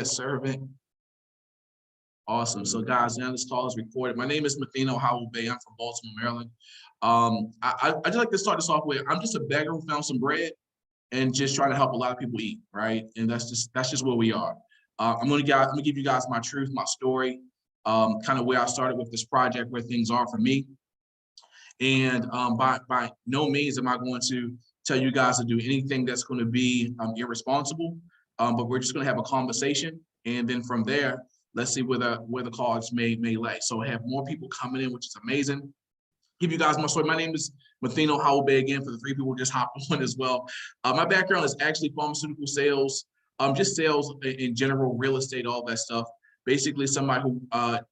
Servant. Awesome. So guys, now this call is recorded. My name is Mathino Howell Bay. I'm from Baltimore, Maryland. I just like to start this off with, I'm just a beggar who found some bread and just trying to help a lot of people eat, right? And that's just where we are. I'm gonna give you guys my truth, my story, kind of where I started with this project, where things are for me. And by no means am I going to tell you guys to do anything that's going to be irresponsible, but we're just going to have a conversation, and then from there, let's see where the cards may lay. So I have more people coming in, which is amazing. Give you guys my story. My name is Mathino Howell Bay, again, for the three people who just hopped on as well. My background is actually pharmaceutical sales, just sales in general, real estate, all that stuff. Basically, somebody who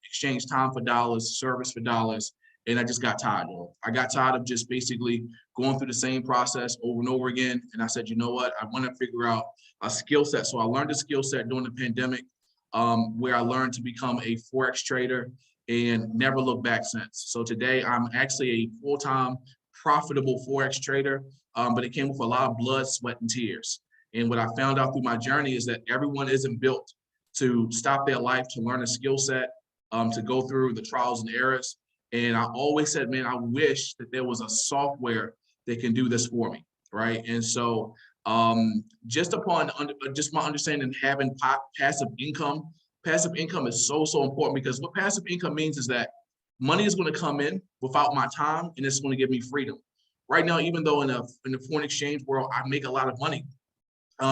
exchanged time for dollars, service for dollars, and I just got tired of it. I got tired of just basically going through the same process over and over again. And I said, you know what? I want to figure out a skill set. So I learned a skill set during the pandemic, where I learned to become a Forex trader and never looked back since. So today I'm actually a full-time profitable Forex trader, but it came with a lot of blood, sweat, and tears. And what I found out through my journey is that everyone isn't built to stop their life, to learn a skill set, to go through the trials and errors. And I always said, man, I wish that there was a software that can do this for me, right? And so just my understanding, having passive income is so important, because what passive income means is that money is going to come in without my time, and it's going to give me freedom. Right now, even though in the foreign exchange world, I make a lot of money,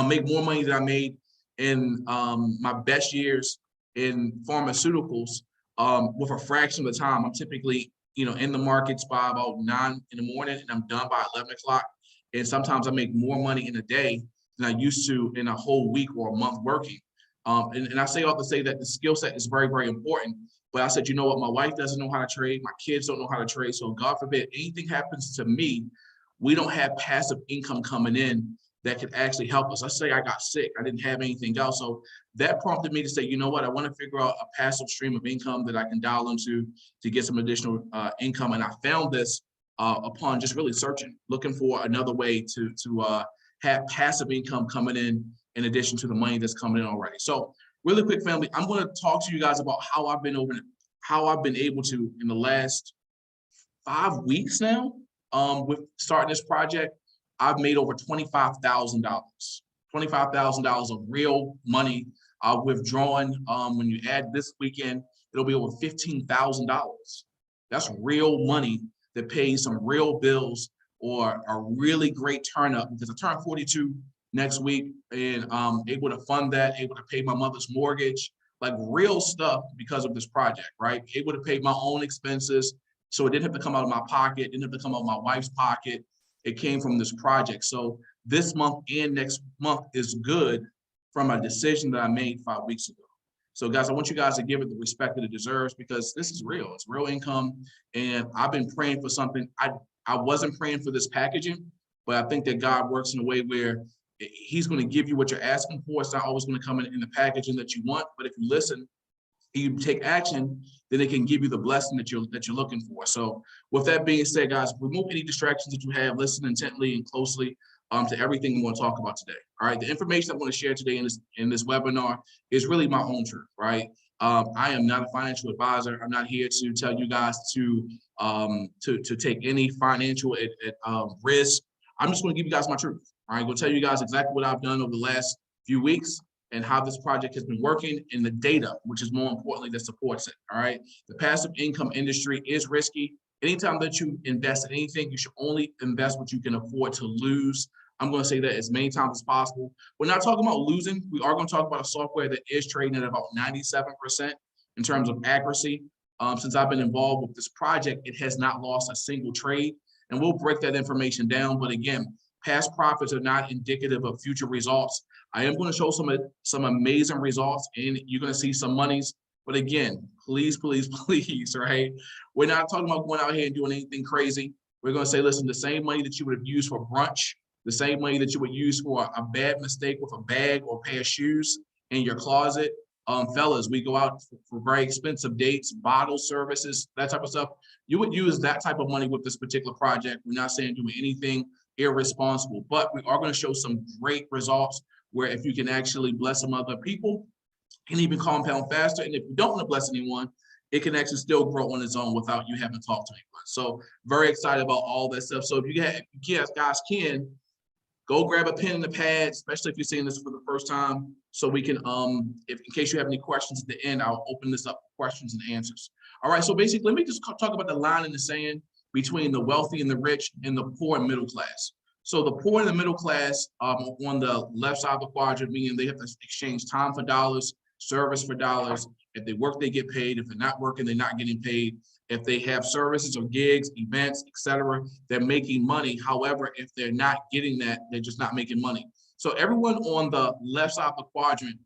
make more money than I made in my best years in pharmaceuticals, with a fraction of the time. I'm typically, in the markets by about 9 in the morning, and I'm done by 11 o'clock. And sometimes I make more money in a day than I used to in a whole week or a month working. And I say all to say that the skill set is very, very important. But I said, you know what? My wife doesn't know how to trade. My kids don't know how to trade. So God forbid anything happens to me, we don't have passive income coming in that could actually help us. Let's say I got sick, I didn't have anything else. So that prompted me to say, you know what, I want to figure out a passive stream of income that I can dial into to get some additional income. And I found this upon just really searching, looking for another way to have passive income coming in addition to the money that's coming in already. So really quick, family, I'm going to talk to you guys about how I've been able to, in the last 5 weeks now, with starting this project, I've made over $25,000, $25,000 of real money withdrawn. When you add this weekend, it'll be over $15,000. That's real money that pays some real bills or a really great turn up, because I turn 42 next week, and I'm able to fund that, able to pay my mother's mortgage, like real stuff because of this project, right? Able to pay my own expenses. So it didn't have to come out of my pocket, didn't have to come out of my wife's pocket. It came from this project. So this month and next month is good from a decision that I made 5 weeks ago. So guys, I want you guys to give it the respect that it deserves, because this is real. It's real income. And I've been praying for something. I wasn't praying for this packaging, but I think that God works in a way where he's going to give you what you're asking for. It's not always going to come in the packaging that you want, but if you listen, you take action, then it can give you the blessing that you're looking for. So with that being said, guys, remove any distractions that you have, listen intently and closely to everything we want to talk about today. All right, the information I want to share today in this webinar is really my own truth, right? I am not a financial advisor. I'm not here to tell you guys to take any financial risk. I'm just going to give you guys my truth. All right, I'm going to tell you guys exactly what I've done over the last few weeks and how this project has been working, and the data, which is more importantly, that supports it. All right. The passive income industry is risky. Anytime that you invest in anything, you should only invest what you can afford to lose. I'm going to say that as many times as possible. We're not talking about losing. We are going to talk about a software that is trading at about 97% in terms of accuracy. Since I've been involved with this project, it has not lost a single trade. And we'll break that information down. But again, past profits are not indicative of future results. I am going to show some amazing results, and you're going to see some monies. But again, please, please, please, right? We're not talking about going out here and doing anything crazy. We're going to say, listen, the same money that you would have used for brunch, the same money that you would use for a bad mistake with a bag or a pair of shoes in your closet. Fellas, we go out for very expensive dates, bottle services, that type of stuff. You would use that type of money with this particular project. We're not saying doing anything irresponsible, but we are going to show some great results where if you can actually bless some other people, can even compound faster. And if you don't want to bless anyone, it can actually still grow on its own without you having to talk to anyone. So very excited about all that stuff. So if you guys can, go grab a pen and a pad, especially if you're seeing this for the first time, so we can, if in case you have any questions at the end, I'll open this up for questions and answers. All right, so basically, let me just talk about the line in the sand between the wealthy and the rich and the poor and middle class. So the poor and the middle class, on the left side of the quadrant, meaning they have to exchange time for dollars, service for dollars. If they work, they get paid. If they're not working, they're not getting paid. If they have services or gigs, events, etc., they're making money. However, if they're not getting that, they're just not making money. So everyone on the left side of the quadrant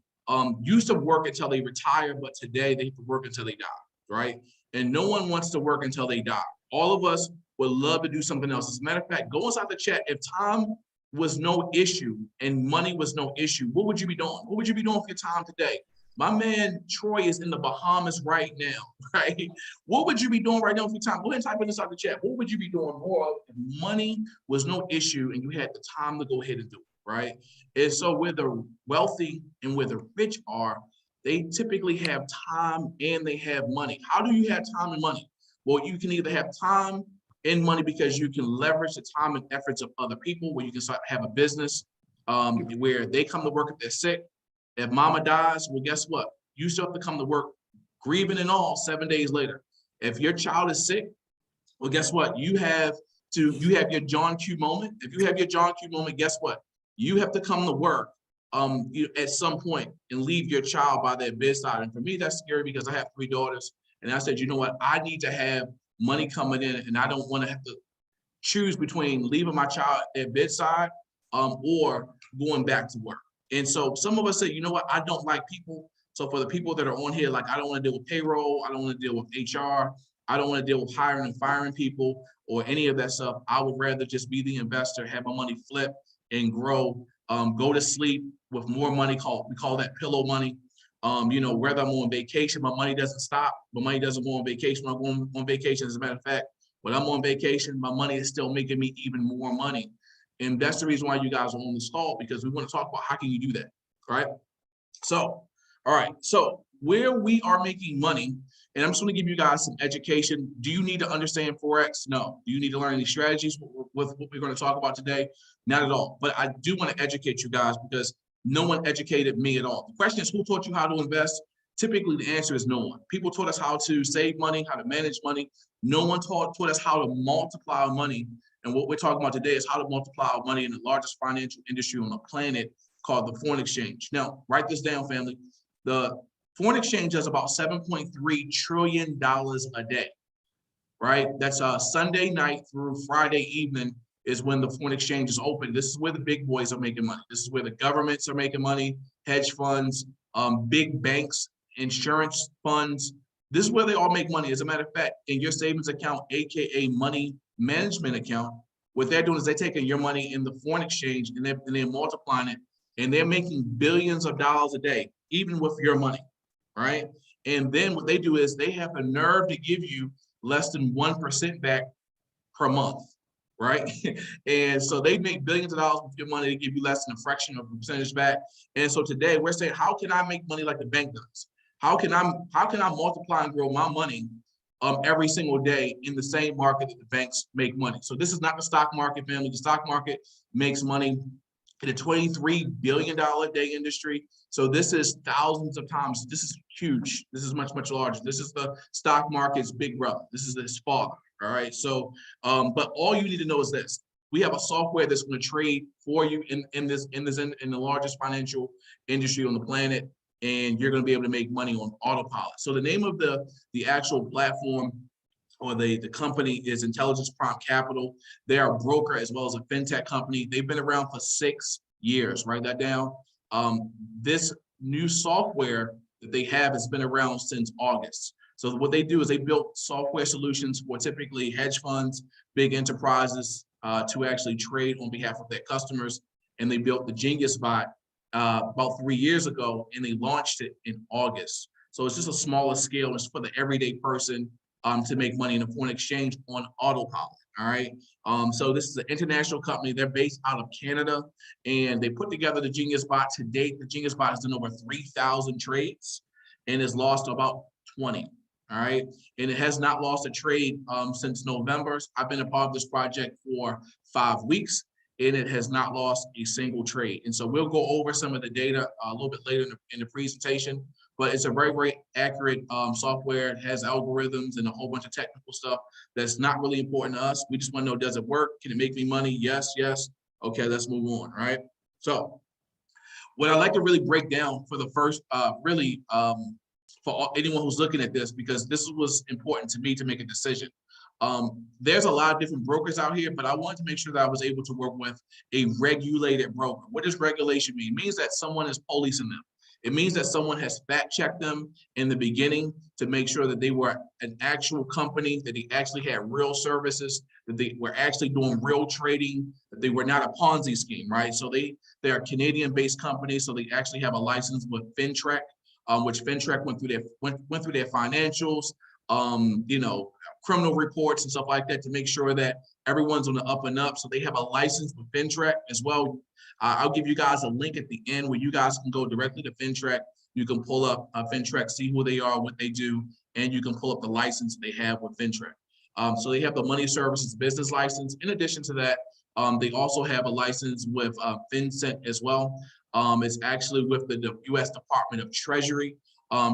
used to work until they retire, but today they have to work until they die, right? And no one wants to work until they die. All of us would love to do something else. As a matter of fact, go inside the chat. If time was no issue and money was no issue, what would you be doing? What would you be doing for your time today? My man Troy is in the Bahamas right now, right? What would you be doing right now with your time? Go ahead and type in inside the chat. What would you be doing more if money was no issue and you had the time to go ahead and do it, right? And so where the wealthy and where the rich are, they typically have time and they have money. How do you have time and money? Well, you can either have time and money because you can leverage the time and efforts of other people, where you can start have a business where they come to work if they're sick. If mama dies, well, guess what? You still have to come to work, grieving and all, 7 days later. If your child is sick, well, guess what? You have your John Q moment. If you have your John Q moment, guess what? You have to come to work at some point and leave your child by their bedside. And for me, that's scary because I have 3 daughters. And I said, you know what? I need to have money coming in, and I don't want to have to choose between leaving my child at bedside or going back to work. And so some of us say, you know what, I don't like people. So for the people that are on here, like, I don't want to deal with payroll. I don't want to deal with HR. I don't want to deal with hiring and firing people or any of that stuff. I would rather just be the investor, have my money flip and grow, go to sleep with more money. We call that pillow money. You know, whether I'm on vacation, my money doesn't stop. My money doesn't go on vacation. I'm going on vacation. As a matter of fact, when I'm on vacation, my money is still making me even more money. And that's the reason why you guys are on this call, because we want to talk about how can you do that, right? So, all right. So where we are making money, and I'm just going to give you guys some education. Do you need to understand Forex? No. Do you need to learn any strategies with what we're going to talk about today? Not at all. But I do want to educate you guys because no one educated me at all. The question is, who taught you how to invest? Typically, the answer is no one. People taught us how to save money, how to manage money. No one taught us how to multiply our money. And what we're talking about today is how to multiply our money in the largest financial industry on the planet, called the foreign exchange. Now, write this down, family. The foreign exchange does about $7.3 trillion a day, right? That's Sunday night through Friday evening is when the foreign exchange is open. This is where the big boys are making money. This is where the governments are making money, hedge funds, big banks, insurance funds. This is where they all make money. As a matter of fact, in your savings account, AKA money management account, what they're doing is they're taking your money in the foreign exchange and they're multiplying it, and they're making billions of dollars a day, even with your money, right? And then what they do is they have the nerve to give you less than 1% back per month, right? And so they make billions of dollars with your money. They give you less than a fraction of a percentage back. And so today we're saying, how can I make money like the bank does? How can I multiply and grow my money every single day in the same market that the banks make money? So this is not the stock market, family. The stock market makes money in a $23 billion a day industry. So this is thousands of times. This is huge. This is much, much larger. This is the stock market's big brother. This is its father. All right. So, but all you need to know is this: we have a software that's going to trade for you in the largest financial industry on the planet, and you're going to be able to make money on autopilot. So the name of the actual platform or the company is Intelligence Prompt Capital. They are a broker as well as a fintech company. They've been around for 6 years. Write that down. This new software that they have has been around since August. So what they do is they built software solutions for typically hedge funds, big enterprises to actually trade on behalf of their customers. And they built the Genius Bot about 3 years ago, and they launched it in August. So it's just a smaller scale. It's for the everyday person to make money in a foreign exchange on autopilot. All right. So this is an international company. They're based out of Canada, and they put together the Genius Bot. To date, the Genius Bot has done over 3,000 trades and has lost about 20. All right. And it has not lost a trade since November. I've been a part of this project for 5 weeks, and it has not lost a single trade. And so we'll go over some of the data a little bit later in the presentation, but it's a very, very accurate software. It has algorithms and a whole bunch of technical stuff that's not really important to us. We just want to know, does it work? Can it make me money? Yes, yes. Okay, let's move on, right? So what I like to really break down for the first, for anyone who's looking at this, because this was important to me to make a decision. There's a lot of different brokers out here, but I wanted to make sure that I was able to work with a regulated broker. What does regulation mean? It means that someone is policing them. It means that someone has fact checked them in the beginning to make sure that they were an actual company, that they actually had real services, that they were actually doing real trading, that they were not a Ponzi scheme, right? So they're a Canadian-based company, so they actually have a license with FINTRAC, which FINTRAC went through their financials, criminal reports and stuff like that to make sure that everyone's on the up and up. So they have a license with FINTRAC as well. I'll give you guys a link at the end where you guys can go directly to FINTRAC. You can pull up FINTRAC, see who they are, what they do, and you can pull up the license they have with FINTRAC. So they have the money services business license. In addition to that, they also have a license with FINCEN as well. It's actually with the U.S. Department of Treasury.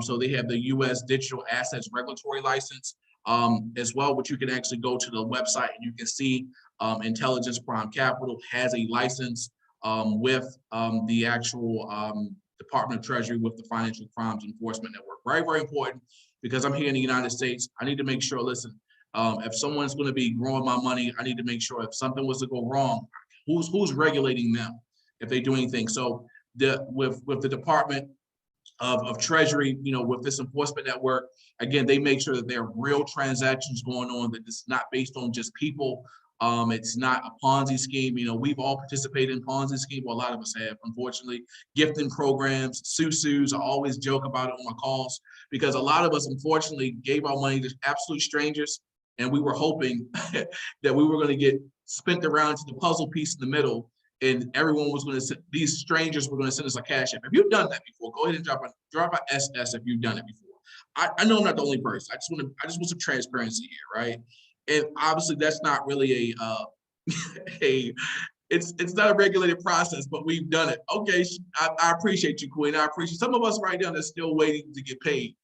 So they have the U.S. Digital Assets Regulatory License as well, which you can actually go to the website and you can see Intelligence Prime Capital has a license with the actual Department of Treasury with the Financial Crimes Enforcement Network. Very, very important, because I'm here in the United States. I need to make sure, listen, if someone's going to be growing my money, I need to make sure if something was to go wrong, who's regulating them if they do anything. So with the Department of Treasury, with this enforcement network, again, they make sure that there are real transactions going on, that it's not based on just people. It's not a Ponzi scheme. We've all participated in Ponzi scheme. Well, a lot of us have, unfortunately. Gifting programs, susus. I always joke about it on my calls, because a lot of us, unfortunately, gave our money to absolute strangers, and we were hoping that we were going to get spent around to the puzzle piece in the middle, and everyone was going to, these strangers were going to send us a cash app. If you've done that before, go ahead and drop a SS if you've done it before. I know I'm not the only person. I just want some transparency here, right? And obviously that's not really it's not a regulated process, but we've done it. Okay, I appreciate you, Queen. I appreciate some of us right now that's still waiting to get paid,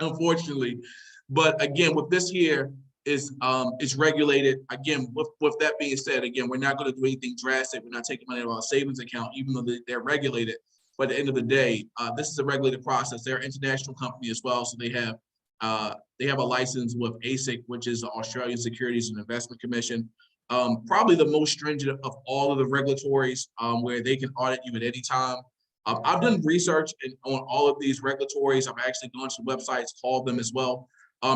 unfortunately. But again, with this here is regulated. Again, with that being said, again, we're not going to do anything drastic. We're not taking money out of our savings account, even though they're regulated. But at the end of the day, this is a regulated process. They're an international company as well, so they have a license with ASIC, which is the Australian Securities and Investment Commission. Probably the most stringent of all of the regulatories, where they can audit you at any time. I've done research on all of these regulatories. I've actually gone to websites, called them as well,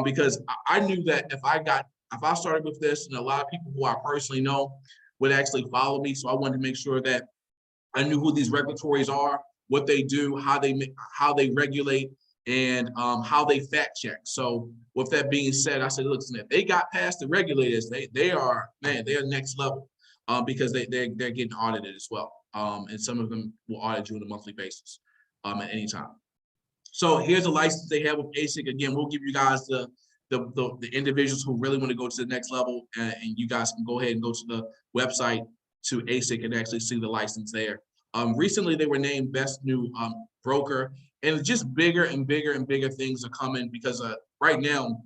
because I knew that if I started with this, and a lot of people who I personally know would actually follow me. So I wanted to make sure that I knew who these regulatories are, what they do, how they regulate, and how they fact check. So with that being said, I said, listen, if they got past the regulators, they are next level, because they're getting audited as well. And some of them will audit you on a monthly basis at any time. So here's a license they have with ASIC. Again, we'll give you guys the individuals who really want to go to the next level, and you guys can go ahead and go to the website to ASIC and actually see the license there. Recently, they were named Best New Broker, and just bigger and bigger and bigger things are coming, because right now,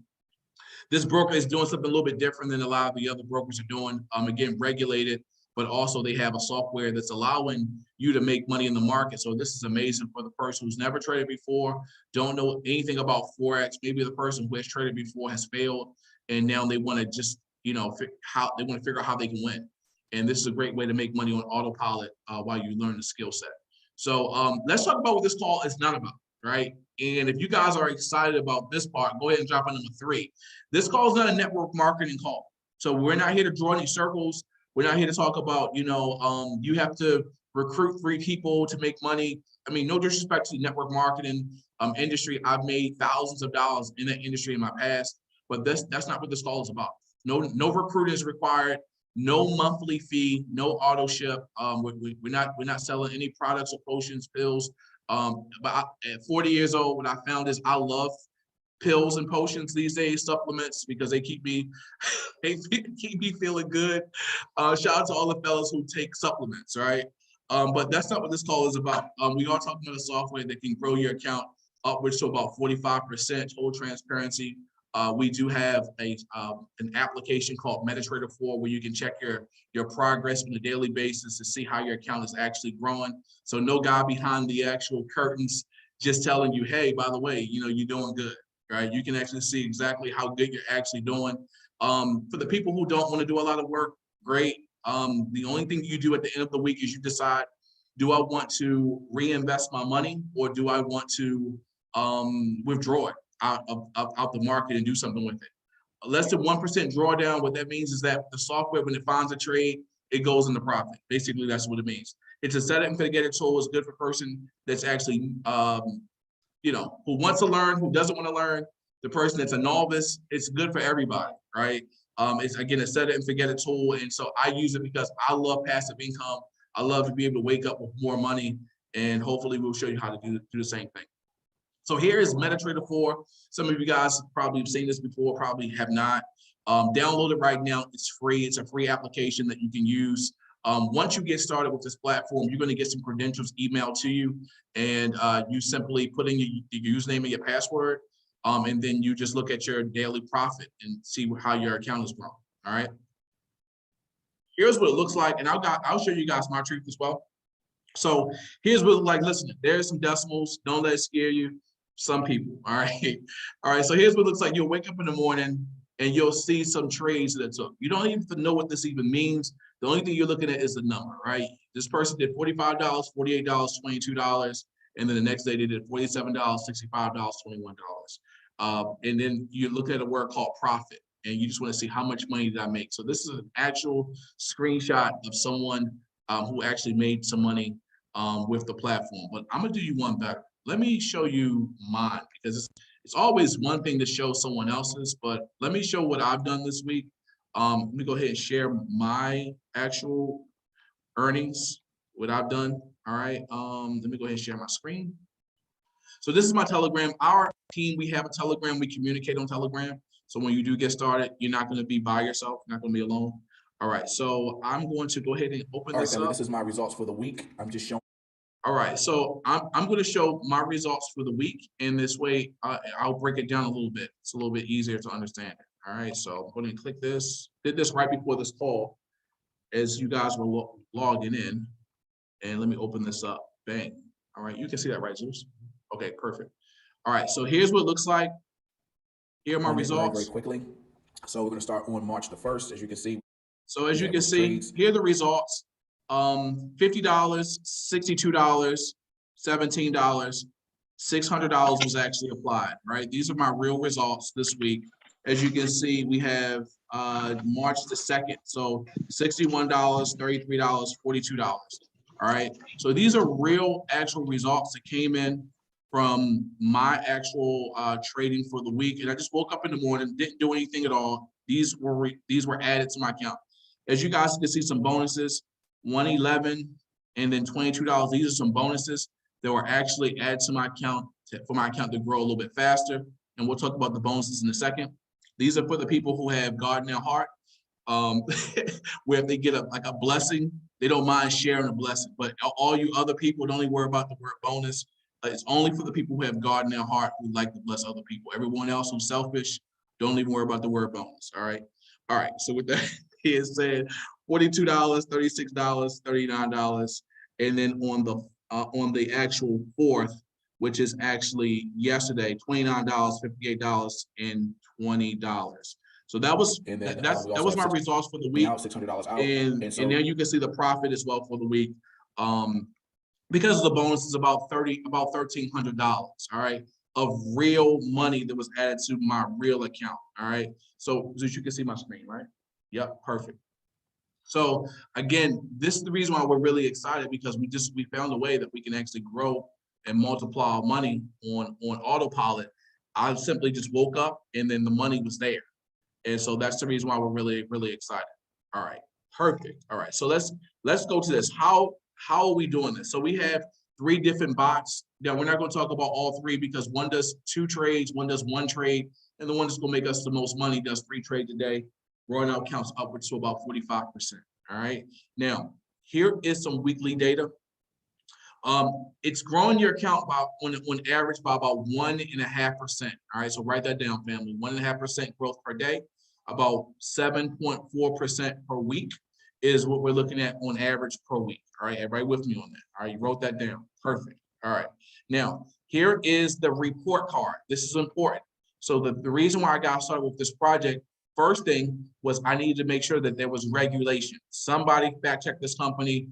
this broker is doing something a little bit different than a lot of the other brokers are doing. Again, regulated, but also they have a software that's allowing you to make money in the market. So this is amazing for the person who's never traded before, don't know anything about Forex. Maybe the person who has traded before has failed, and now they want to just, figure out how they can win. And this is a great way to make money on autopilot while you learn the skill set. So let's talk about what this call is not about, right? And if you guys are excited about this part, go ahead and drop on number 3. This call is not a network marketing call. So we're not here to draw any circles. We're not here to talk about, you have to recruit 3 people to make money. I mean, no disrespect to the network marketing industry. I've made thousands of dollars in that industry in my past, but that's not what this call is about. no recruiting is required, no monthly fee, no auto ship. We're not selling any products or potions, pills. At 40 years old, what I found is I love pills and potions these days, supplements, because they keep me keep me feeling good. Shout out to all the fellas who take supplements, right? But that's not what this call is about. We are talking about a software that can grow your account upwards to about 45% total transparency. We do have an application called MetaTrader 4 where you can check your progress on a daily basis to see how your account is actually growing. So no guy behind the actual curtains just telling you, hey, by the way, you know, you're doing good, right? You can actually see exactly how good you're actually doing. For the people who don't want to do a lot of work, great. The only thing you do at the end of the week is you decide, do I want to reinvest my money or do I want to withdraw it out the market and do something with it? Less than 1% drawdown, what that means is that the software, when it finds a trade, it goes into profit. Basically, that's what it means. It's a set it and forget it tool. It's good for a person that's actually, you know, who wants to learn, who doesn't want to learn, the person that's a novice. It's good for everybody, right? It's, again, a set it and forget it tool. And so I use it because I love passive income. I love to be able to wake up with more money, and hopefully we'll show you how to do the same thing. So here is MetaTrader 4. Some of you guys probably have seen this before, probably have not. Download it right now. It's free. It's a free application that you can use. Once you get started with this platform, you're going to get some credentials emailed to you, and you simply put in your username and your password, and then you just look at your daily profit and see how your account is growing. All right. Here's what it looks like, and I'll show you guys my truth as well. So here's what it looks like. Listen, there's some decimals. Don't let it scare you. Some people. All right. All right. So here's what it looks like. You'll wake up in the morning and you'll see some trades that took. You don't even know what this even means. The only thing you're looking at is the number, right? This person did $45, $48, $22, and then the next day they did $47, $65, $21. And then you look at a word called profit, and you just want to see how much money did I make. So this is an actual screenshot of someone who actually made some money with the platform. But I'm gonna do you one better. Let me show you mine, because it's always one thing to show someone else's, but let me show what I've done this week. Let me go ahead and share my actual earnings, what I've done. All right. Let me go ahead and share my screen. So this is my Telegram. Our team, we have a Telegram. We communicate on Telegram. So when you do get started, you're not going to be by yourself. You're not going to be alone. All right. So I'm going to go ahead and open this up. This is my results for the week. I'm just showing. All right, so I'm going to show my results for the week, and this way I'll break it down a little bit. It's a little bit easier to understand it. All right, so I'm going to click this. Did this right before this call as you guys were logging in, and let me open this up. Bang. All right, you can see that, right, Zeus? Okay, perfect. All right, so here's what it looks like. Here are my results. Very quickly. So we're going to start on March the 1st, as you can see. So as you can see, here are the results. $50, $62, $17, $600 was actually applied, right? These are my real results this week. As you can see, we have March the 2nd, so $61, $33, $42. All right, so these are real actual results that came in from my actual trading for the week. And I just woke up in the morning, didn't do anything at all. These were added to my account. As you guys can see, some bonuses. $111 and then $22. These are some bonuses that were actually added to my account for my account to grow a little bit faster. And we'll talk about the bonuses in a second. These are for the people who have God in their heart, where if they get a blessing, they don't mind sharing a blessing. But all you other people, don't even worry about the word bonus. It's only for the people who have God in their heart who like to bless other people. Everyone else who's selfish, don't even worry about the word bonus. All right. All right. So with that being said, $42, $36, $39, and then on the actual 4th, which is actually yesterday, $29, $58, and $20. So that was that was my results for the week. $600 out, and then you can see the profit as well for the week. Because of the bonus is about $1,300. All right, of real money that was added to my real account. All right, so as you can see my screen, right? Yep, perfect. So again, this is the reason why we're really excited, because we found a way that we can actually grow and multiply our money on autopilot. I simply just woke up and then the money was there. And so that's the reason why we're really, really excited. All right, perfect. All right, so let's go to this. How are we doing this? So we have 3 different bots. Now we're not going to talk about all 3 because one does 2 trades, one does 1 trade, and the one that's going to make us the most money does 3 trades a day. Rolling out counts upwards to about 45%. All right. Now here is some weekly data. It's growing your account by on average by about 1.5%. All right, so write that down, family. 1.5% growth per day, about 7.4% per week is what we're looking at on average per week. All right, everybody with me on that. All right, you wrote that down. Perfect. All right. Now, here is the report card. This is important. So the reason why I got started with this project, first thing was I needed to make sure that there was regulation. Somebody fact check this company.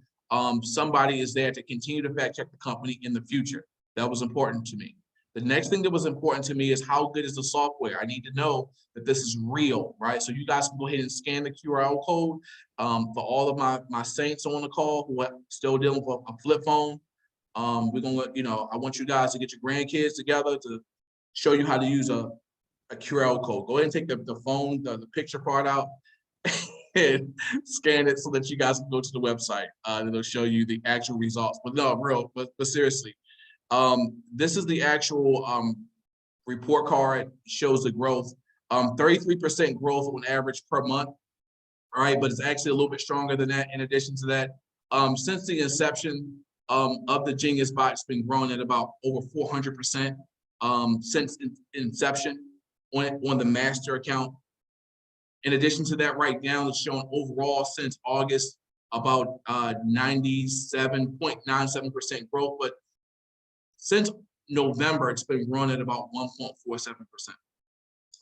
Somebody is there to continue to fact check the company in the future. That was important to me. The next thing that was important to me is how good is the software? I need to know that this is real, right? So you guys can go ahead and scan the QR code for all of my saints on the call who are still dealing with a flip phone. We're gonna let you know, I want you guys to get your grandkids together to show you how to use a QR code. Go ahead and take the phone, the picture part out and scan it so that you guys can go to the website and it'll show you the actual results. But no, real, but seriously, this is the actual report card, shows the growth, 33% growth on average per month. All right, but it's actually a little bit stronger than that. In addition to that, since the inception of the Genius bot, it's been growing at about over 400% since inception on the master account. In addition to that, right now it's showing overall since August about 97.97% growth, but since November it's been growing at about 1.47%.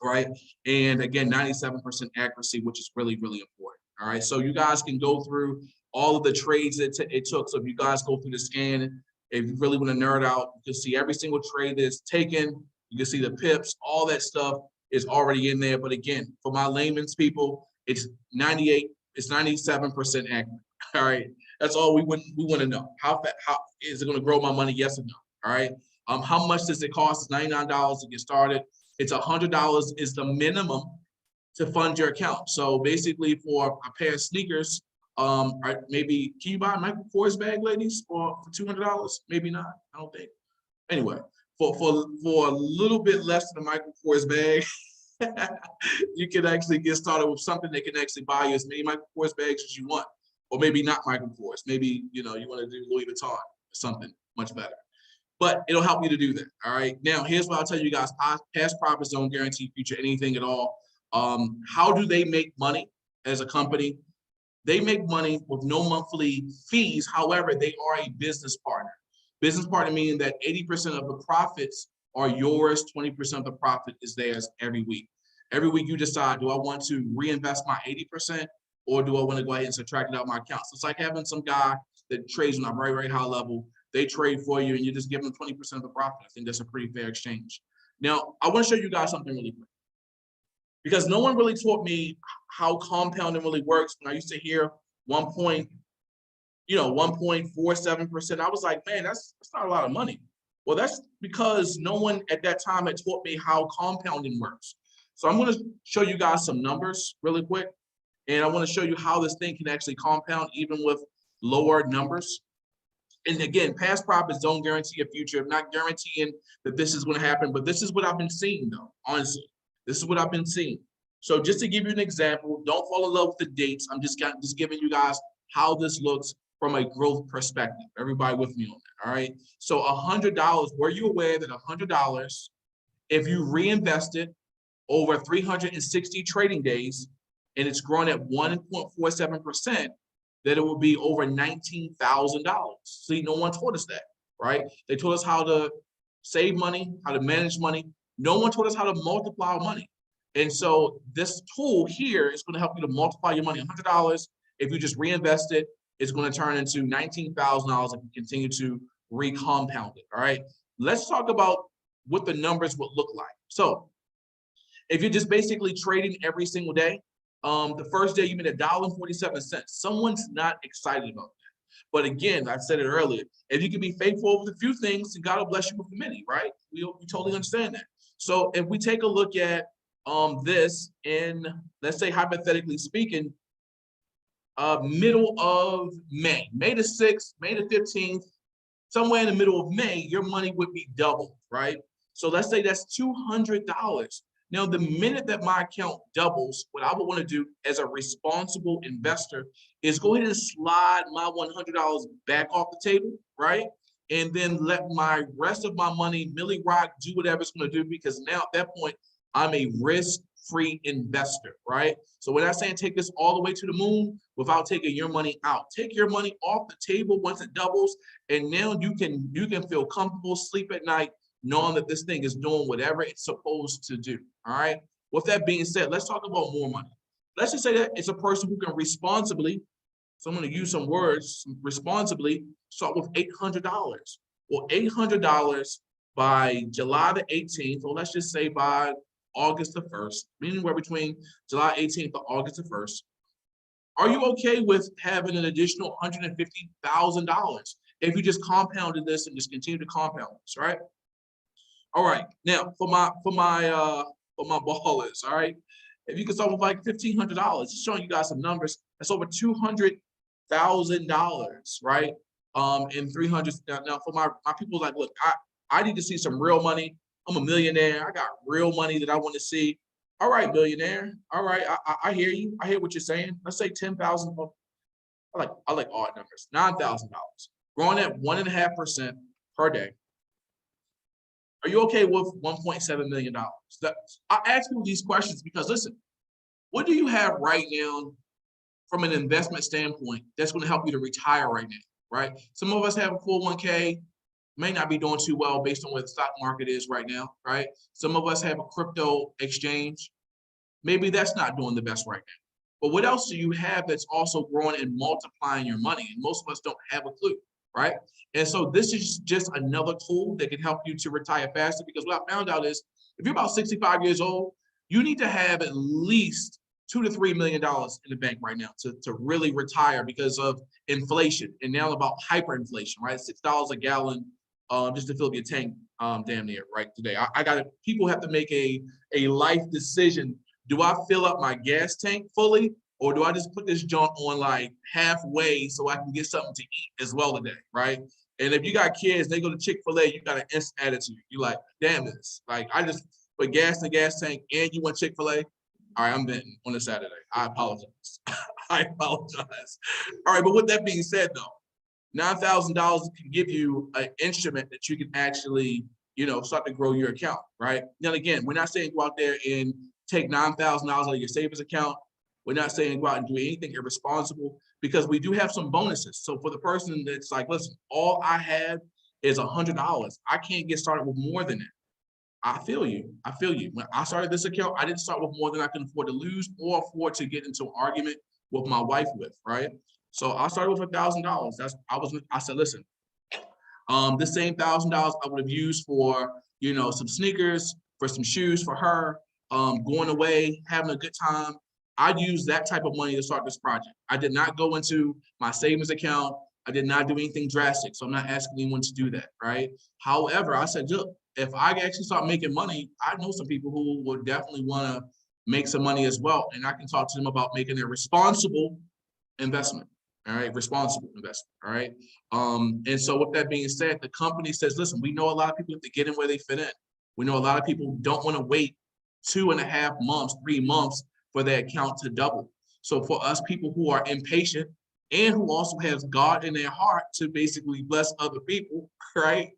Right, and again 97% accuracy, which is really, really important. All right, so you guys can go through all of the trades that it took. So if you guys go through the scan, if you really want to nerd out, you can see every single trade that's taken. You can see the pips, all that stuff is already in there. But again, for my layman's people, it's 97% accurate. All right, that's all we want to know. How is it going to grow my money? Yes or no? All right. How much does it cost? It's $99 to get started. It's $100 is the minimum to fund your account. So basically, for a pair of sneakers, maybe can you buy a Michael Kors bag, ladies, for $200? Maybe not. I don't think. Anyway, for a little bit less than a Michael Kors bag, you can actually get started with something that can actually buy you as many Michael Kors bags as you want, or maybe not Michael Kors. Maybe you want to do Louis Vuitton or something much better. But it'll help you to do that. All right. Now, here's what I'll tell you guys. Past profits don't guarantee future anything at all. How do they make money as a company? They make money with no monthly fees. However, they are a business partner. Business partner meaning that 80% of the profits are yours, 20% of the profit is theirs every week. Every week you decide, do I want to reinvest my 80% or do I want to go ahead and subtract it out my account? So it's like having some guy that trades on a very, very high level. They trade for you and you just give them 20% of the profit. I think that's a pretty fair exchange. Now, I want to show you guys something really quick because no one really taught me how compounding really works. When I used to hear 1.47%, I was like, man, that's not a lot of money. Well, that's because no one at that time had taught me how compounding works. So I'm going to show you guys some numbers really quick. And I want to show you how this thing can actually compound even with lower numbers. And again, past profits don't guarantee a future. I'm not guaranteeing that this is going to happen, but this is what I've been seeing though, honestly. This is what I've been seeing. So just to give you an example, don't fall in love with the dates. I'm just giving you guys how this looks from a growth perspective. Everybody with me on that, all right? So $100, were you aware that $100, if you reinvest it over 360 trading days, and it's grown at 1.47%, that it will be over $19,000. See, no one taught us that, right? They taught us how to save money, how to manage money. No one taught us how to multiply our money. And so this tool here is going to help you to multiply your money. $100, if you just reinvest it, it's going to turn into $19,000 if you continue to recompound it, all right? Let's talk about what the numbers would look like. So if you're just basically trading every single day, the first day you made $1.47. Someone's not excited about that. But again, I said it earlier, if you can be faithful with a few things, God will bless you with the many, right? We totally understand that. So if we take a look at this in, let's say hypothetically speaking, middle of May, May the 6th, May the 15th, somewhere in the middle of May, your money would be doubled, right? So let's say that's $200. Now, the minute that my account doubles, what I would want to do as a responsible investor is go ahead and slide my $100 back off the table, right? And then let my rest of my money, Millie Rock, do whatever it's going to do, because now at that point, I'm a risk-free investor, right? So we're not saying take this all the way to the moon without taking your money out. Take your money off the table once it doubles, and now you can feel comfortable, sleep at night, knowing that this thing is doing whatever it's supposed to do, all right? With that being said, let's talk about more money. Let's just say that it's a person who can responsibly, so I'm going to use some words, responsibly start with $800. Well, $800 by July the 18th, or let's just say by August the 1st, anywhere between July 18th to August the 1st, are you okay with having an additional $150,000 if you just compounded this and just continue to compound this, right? All right, now for my ballers, all right, if you can start with like $1,500, just showing you guys some numbers, that's over $200,000, right? And 300. Now for my people, like, look, I need to see some real money. I'm a millionaire. I got real money that I want to see. All right, millionaire. All right, I hear you. I hear what you're saying. Let's say 10,000. I like odd numbers. $9,000, growing at 1.5% per day. Are you okay with $1.7 million? I ask people these questions because, listen, what do you have right now from an investment standpoint that's going to help you to retire right now, right? Some of us have a 401k, may not be doing too well based on where the stock market is right now, right? Some of us have a crypto exchange. Maybe that's not doing the best right now. But what else do you have that's also growing and multiplying your money? And most of us don't have a clue, right? And so this is just another tool that can help you to retire faster, because what I found out is if you're about 65 years old, you need to have at least $2 to $3 million in the bank right now to really retire because of inflation, and now about hyperinflation, right? $6 a gallon just to fill up your tank damn near right today. I got to, people have to make a life decision. Do I fill up my gas tank fully, or do I just put this junk on like halfway so I can get something to eat as well today, right? And if you got kids, they go to Chick-fil-A, you got an instant attitude. You're like, damn this. Like, I just put gas in the gas tank and you want Chick-fil-A? All right, I'm venting on a Saturday. I apologize. I apologize. All right, but with that being said, though, $9,000 can give you an instrument that you can actually, start to grow your account, right? Now, again, we're not saying go out there and take $9,000 out of your savings account. We're not saying go out and do anything irresponsible, because we do have some bonuses. So for the person that's like, listen, all I have is $100. I can't get started with more than that. I feel you. I feel you. When I started this account, I didn't start with more than I can afford to lose or afford to get into an argument with my wife with, right? So I started with $1,000. I said, listen, this same $1,000 I would have used for, some sneakers, for some shoes for her, going away, having a good time. I'd use that type of money to start this project. I did not go into my savings account. I did not do anything drastic. So I'm not asking anyone to do that, right? However, I said, look, if I actually start making money, I know some people who would definitely want to make some money as well. And I can talk to them about making a responsible investment. All right, responsible investment. All right. And so with that being said, the company says, listen, we know a lot of people have to get in where they fit in. We know a lot of people don't want to wait 2.5 months, 3 months for their account to double. So for us people who are impatient and who also has God in their heart to basically bless other people, right?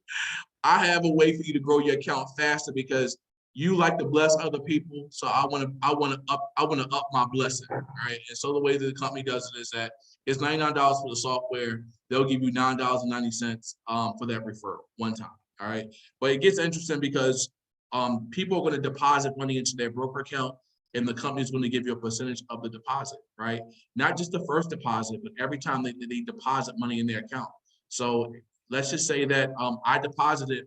I have a way for you to grow your account faster because you like to bless other people. So I want to up my blessing, right? And so the way that the company does it is that it's $99 for the software. They'll give you $9.90 for that referral one time. All right. But it gets interesting because people are going to deposit money into their broker account, and the company is going to give you a percentage of the deposit, right? Not just the first deposit, but every time they deposit money in their account. So let's just say that I deposited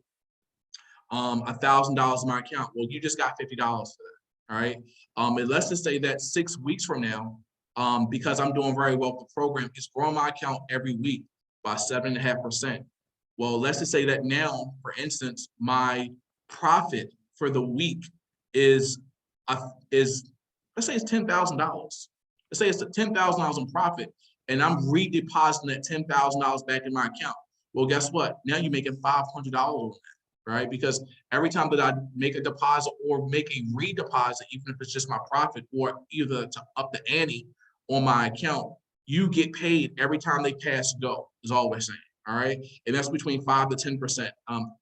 $1,000 in my account. Well, you just got $50 for that, all right? And let's just say that 6 weeks from now, because I'm doing very well with the program, it's growing my account every week by 7.5%. Well, let's just say that now, for instance, my profit for the week is is, let's say it's $10,000. Let's say it's $10,000 in profit, and I'm redepositing that $10,000 back in my account. Well, guess what? Now you're making $500 on that, right? Because every time that I make a deposit or make a redeposit, even if it's just my profit or either to up the ante on my account, you get paid every time they pass go, is all we're saying. All right. And that's between 5 to 10%.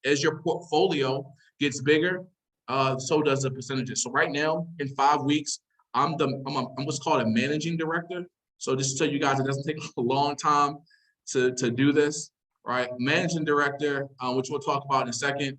As your portfolio gets bigger, so does the percentages. So right now, in 5 weeks, I'm what's called a managing director. So just to tell you guys, it doesn't take a long time to do this, right? Managing director, which we'll talk about in a second.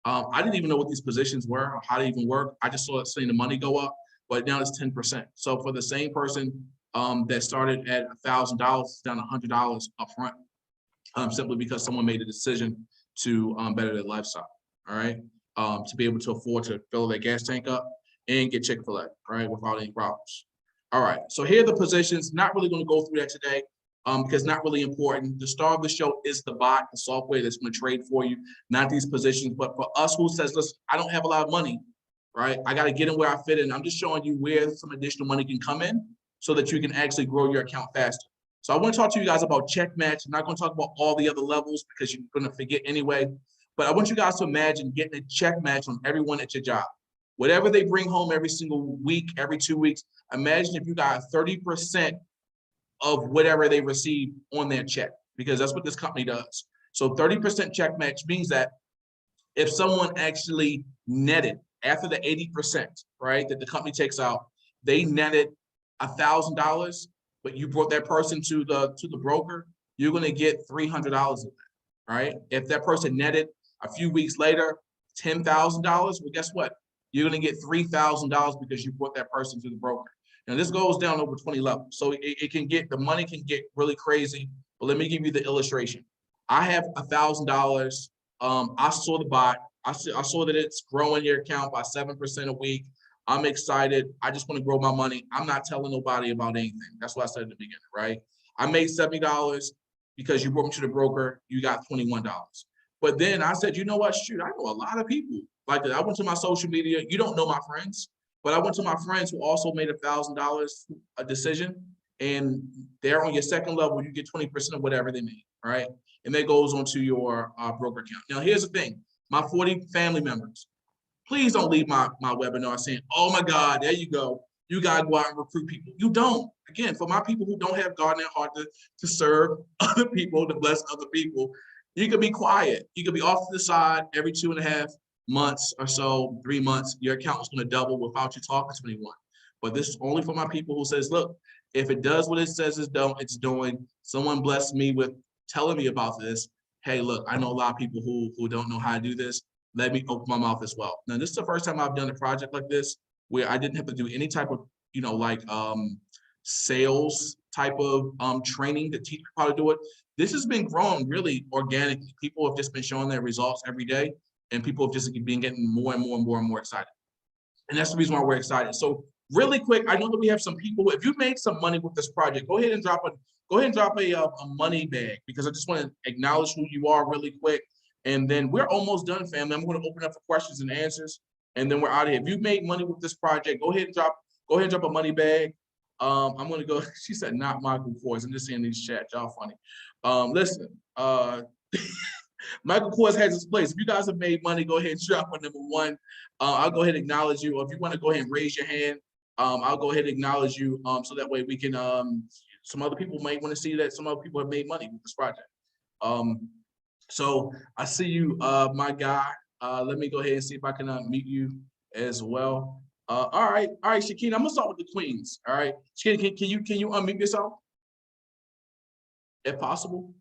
I didn't even know what these positions were or how they even work. I just saw seeing the money go up, but now it's 10%. So for the same person that started at $1,000, it's down $100 upfront, simply because someone made a decision to better their lifestyle. All right, to be able to afford to fill their gas tank up and get Chick-fil-A, right, without any problems. All right, so here are the positions. Not really going to go through that today because not really important. The star of the show is the bot, the software that's going to trade for you, not these positions. But for us who says, listen, I don't have a lot of money, right? I got to get in where I fit in. I'm just showing you where some additional money can come in so that you can actually grow your account faster. So I want to talk to you guys about check match. I'm not going to talk about all the other levels because you're going to forget anyway. But I want you guys to imagine getting a check match on everyone at your job. Whatever they bring home every single week, every 2 weeks, imagine if you got 30% of whatever they receive on their check, because that's what this company does. So 30% check match means that if someone actually netted after the 80%, right, that the company takes out, they netted $1,000, but you brought that person to the broker, you're going to get $300 of that, right? If that person netted a few weeks later $10,000, well, guess what? You're going to get $3,000 because you brought that person to the broker. Now this goes down over 20 levels, so it can get, the money can get really crazy. But let me give you the illustration. I have $1,000. I saw the bot. I saw that it's growing your account by 7% a week. I'm excited. I just want to grow my money. I'm not telling nobody about anything. That's what I said at the beginning, right? I made $70 because you brought me to the broker. You got $21. But then I said, you know what? Shoot, I know a lot of people. Like, I went to my social media. You don't know my friends, but I went to my friends who also made $1,000 a decision, and they're on your second level. You get 20% of whatever they made, right? And that goes onto your broker account. Now, here's the thing. My 40 family members, please don't leave my webinar saying, oh my God, there you go. You got to go out and recruit people. You don't. Again, for my people who don't have God in their heart to serve other people, to bless other people, you can be quiet. You can be off to the side every 2.5 months or so, 3 months, your account is going to double without you talking to anyone. But this is only for my people who says, look, if it does what it says it's doing, someone blessed me with telling me about this. Hey, look, I know a lot of people who don't know how to do this. Let me open my mouth as well. Now, this is the first time I've done a project like this where I didn't have to do any type of, sales type of training to teach people how to do it. This has been growing really organically. People have just been showing their results every day, and people have just been getting more and more and more and more excited. And that's the reason why we're excited. So really quick, I know that we have some people. If you made some money with this project, go ahead and drop a money bag, because I just want to acknowledge who you are really quick. And then we're almost done, family. I'm going to open up for questions and answers, and then we're out of here. If you made money with this project, go ahead and drop a money bag. I'm going to go. She said, not Michael Kors. I'm just seeing these chats. Y'all funny. Listen, Michael Kors has his place. If you guys have made money, go ahead and drop on number one. I'll go ahead and acknowledge you. Or if you want to go ahead and raise your hand, I'll go ahead and acknowledge you so that way we can, some other people might want to see that some other people have made money with this project. So I see you, my guy. Let me go ahead and see if I can meet you as well. All right, Shakina, I'm gonna start with the queens. All right, Shakina, can you unmute yourself, if possible?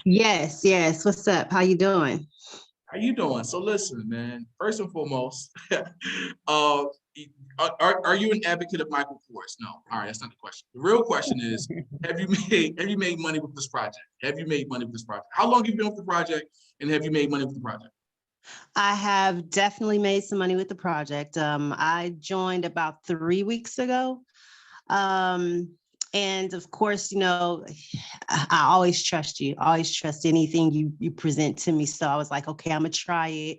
Yes. What's up? How you doing? How you doing? So listen, man, first and foremost, are you an advocate of Michael Kors? No. All right, that's not the question. The real question is, have you made money with this project? Have you made money with this project? How long have you been with the project, and have you made money with the project? I have definitely made some money with the project. I joined about 3 weeks ago. And of course, I always trust you. I always trust anything you present to me. So I was like, okay, I'm gonna try it.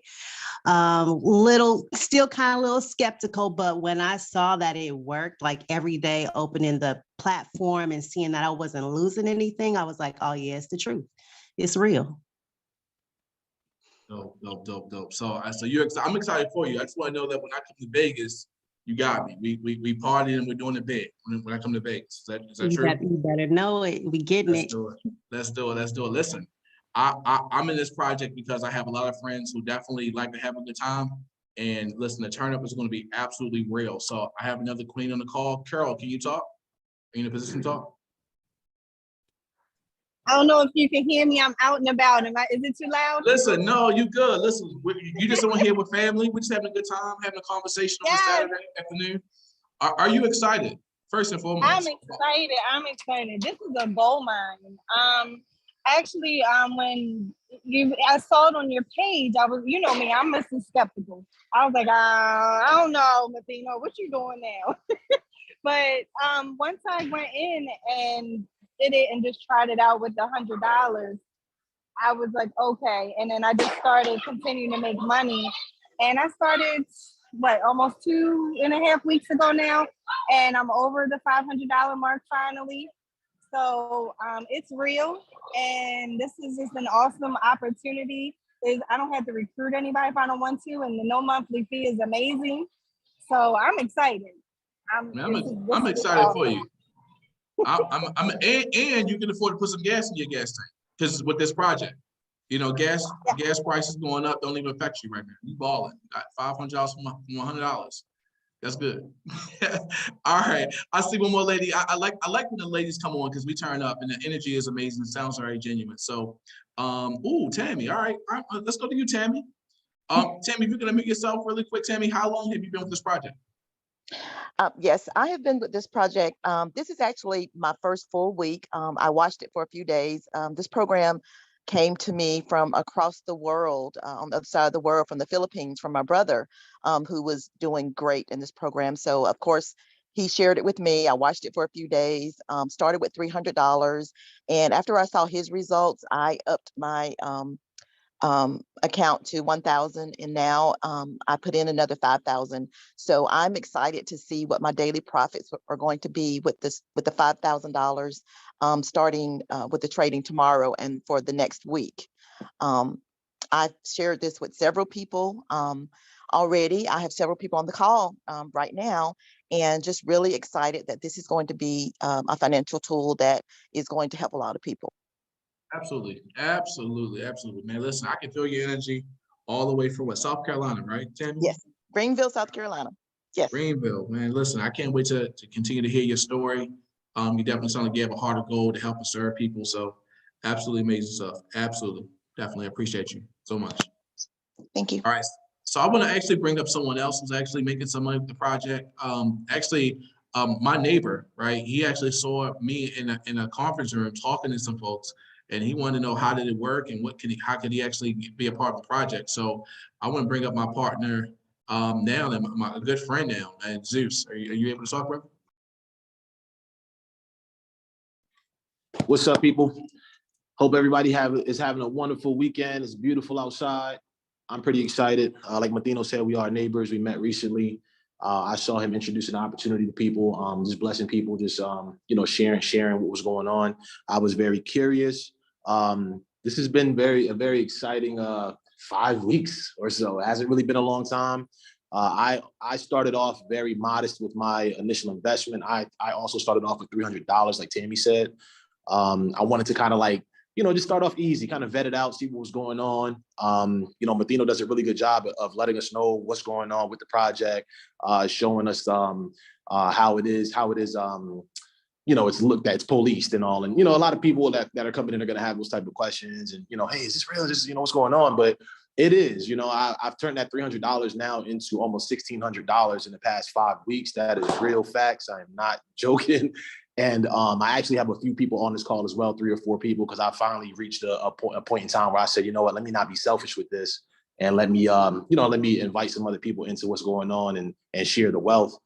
Still kind of a little skeptical, but when I saw that it worked, like every day opening the platform and seeing that I wasn't losing anything, I was like, oh yeah, it's the truth. It's real. Dope, dope, dope, dope. So, so I'm excited for you. I just want to know that when I come to Vegas, you got me. We partying and we're doing it big when I come to Vegas. Is that true? You better know it. We getting Let's it. do it. Let's do it. Let's do it. Listen, I'm in this project because I have a lot of friends who definitely like to have a good time. And listen, the turn up is going to be absolutely real. So I have another queen on the call. Carol, can you talk? Are you in a position to talk? I don't know if you can hear me. I'm out and about. Is it too loud? Listen, no, you good. Listen, you just on here with family. We're just having a good time, having a conversation on a Saturday afternoon. Are you excited? First and foremost. I'm excited. I'm excited. This is a gold mine. Actually, when I saw it on your page, I was, you know me, I'm Mr. Skeptical. I was like, I don't know, Mathino, what you doing now? But once I went in and did it and just tried it out with the $100, I was like, okay. And then I just started continuing to make money. And I started, almost 2.5 weeks ago now. And I'm over the $500 mark finally. So it's real. And this is just an awesome opportunity. I don't have to recruit anybody if I don't want to. And the no monthly fee is amazing. So I'm excited. I'm excited for you. And you can afford to put some gas in your gas tank because with this project, you know, gas prices going up don't even affect you right now. You balling. You got $500 from $100. That's good. All right. I see one more lady. I like when the ladies come on because we turn up and the energy is amazing. It sounds very genuine. So, Tammy. All right. Let's go to you, Tammy. Tammy, if you're gonna meet yourself really quick, Tammy, how long have you been with this project? Yes, I have been with this project. This is actually my first full week. I watched it for a few days. This program came to me from across the world, on the other side of the world, from the Philippines, from my brother, who was doing great in this program. So, of course, he shared it with me. I watched it for a few days, started with $300. And after I saw his results, I upped my account to 1,000, and now I put in another 5,000. So I'm excited to see what my daily profits are going to be with the $5,000, starting with the trading tomorrow and for the next week. I've shared this with several people already. I have several people on the call right now, and just really excited that this is going to be a financial tool that is going to help a lot of people. Absolutely, absolutely, absolutely, man. Listen, I can feel your energy all the way from what, South Carolina, right, Tammy? Yes, Greenville, South Carolina. Yes. Greenville, man. Listen, I can't wait to continue to hear your story. You definitely sound like you have a heart of gold to help and serve people. So, absolutely amazing stuff. Absolutely, definitely appreciate you so much. Thank you. All right, so I want to actually bring up someone else who's actually making some money with the project. My neighbor, right? He actually saw me in a conference room talking to some folks. And he wanted to know how did it work and how could he actually be a part of the project. So I want to bring up my partner now and my good friend now, and Zeus. Are you able to talk, bro? What's up, people? Hope everybody is having a wonderful weekend. It's beautiful outside. I'm pretty excited. Like Mathino said, we are neighbors. We met recently. I saw him introduce an opportunity to people, just blessing people, just sharing what was going on. I was very curious. This has been a very exciting 5 weeks or so. It hasn't really been a long time. I started off very modest with my initial investment. I also started off with $300, like Tammy said. I wanted to kind of just start off easy, kind of vet it out, see what was going on. Mathino does a really good job of letting us know what's going on with the project, showing us how it is, it's looked at, it's policed and all. And, a lot of people that are coming in are going to have those type of questions and, hey, is this real? Is this, what's going on? But it is, I've turned that $300 now into almost $1,600 in the past 5 weeks. That is real facts. I am not joking. And I actually have a few people on this call as well, 3 or 4 people, because I finally reached a point in time where I said, you know what, let me not be selfish with this. And let me invite some other people into what's going on and share the wealth.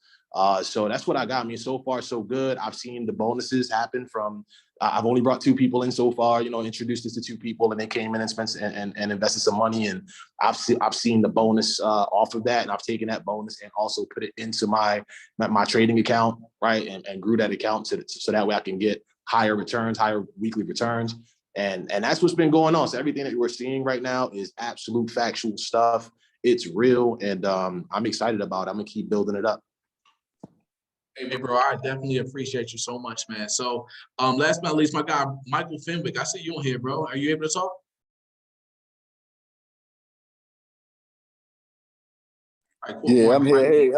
So that's what I got. I mean, so far, so good. I've seen the bonuses happen from, I've only brought 2 people in so far, you know, introduced this to 2 people and they came in and spent and invested some money. And I've seen the bonus off of that. And I've taken that bonus and also put it into my trading account, right? And grew that account so that way I can get higher returns, higher weekly returns. And that's what's been going on. So everything that we're seeing right now is absolute factual stuff. It's real. And I'm excited about it. I'm gonna keep building it up. Hey, bro, I definitely appreciate you so much, man. So, last but not least, my guy, Michael Fenwick, I see you on here, bro. Are you able to talk? All right, cool. Yeah, I'm here. Hey,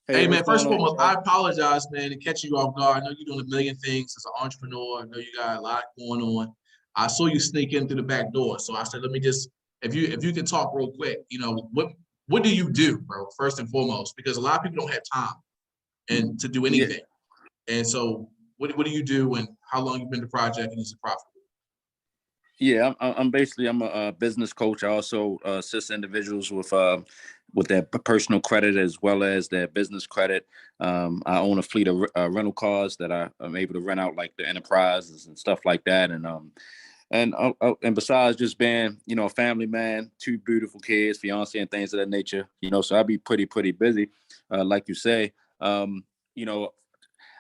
Hey, man, what's first and going on, foremost, I apologize, man, to catch you off guard. I know you're doing a million things as an entrepreneur. I know you got a lot going on. I saw you sneak in through the back door. So I said, let me just, if you can talk real quick, you know, what do you do, bro, first and foremost? Because a lot of people don't have time and to do anything. And so what do you do and how long you've been the project and is it profitable? Yeah, I'm basically I'm a business coach. I also assist individuals with their personal credit as well as their business credit. I own a fleet of rental cars that I'm able to rent out, like the enterprises and stuff like that. And besides just being, you know, a family man, 2 beautiful kids, fiance, and things of that nature, you know, so I'll be pretty busy, like you say. You know,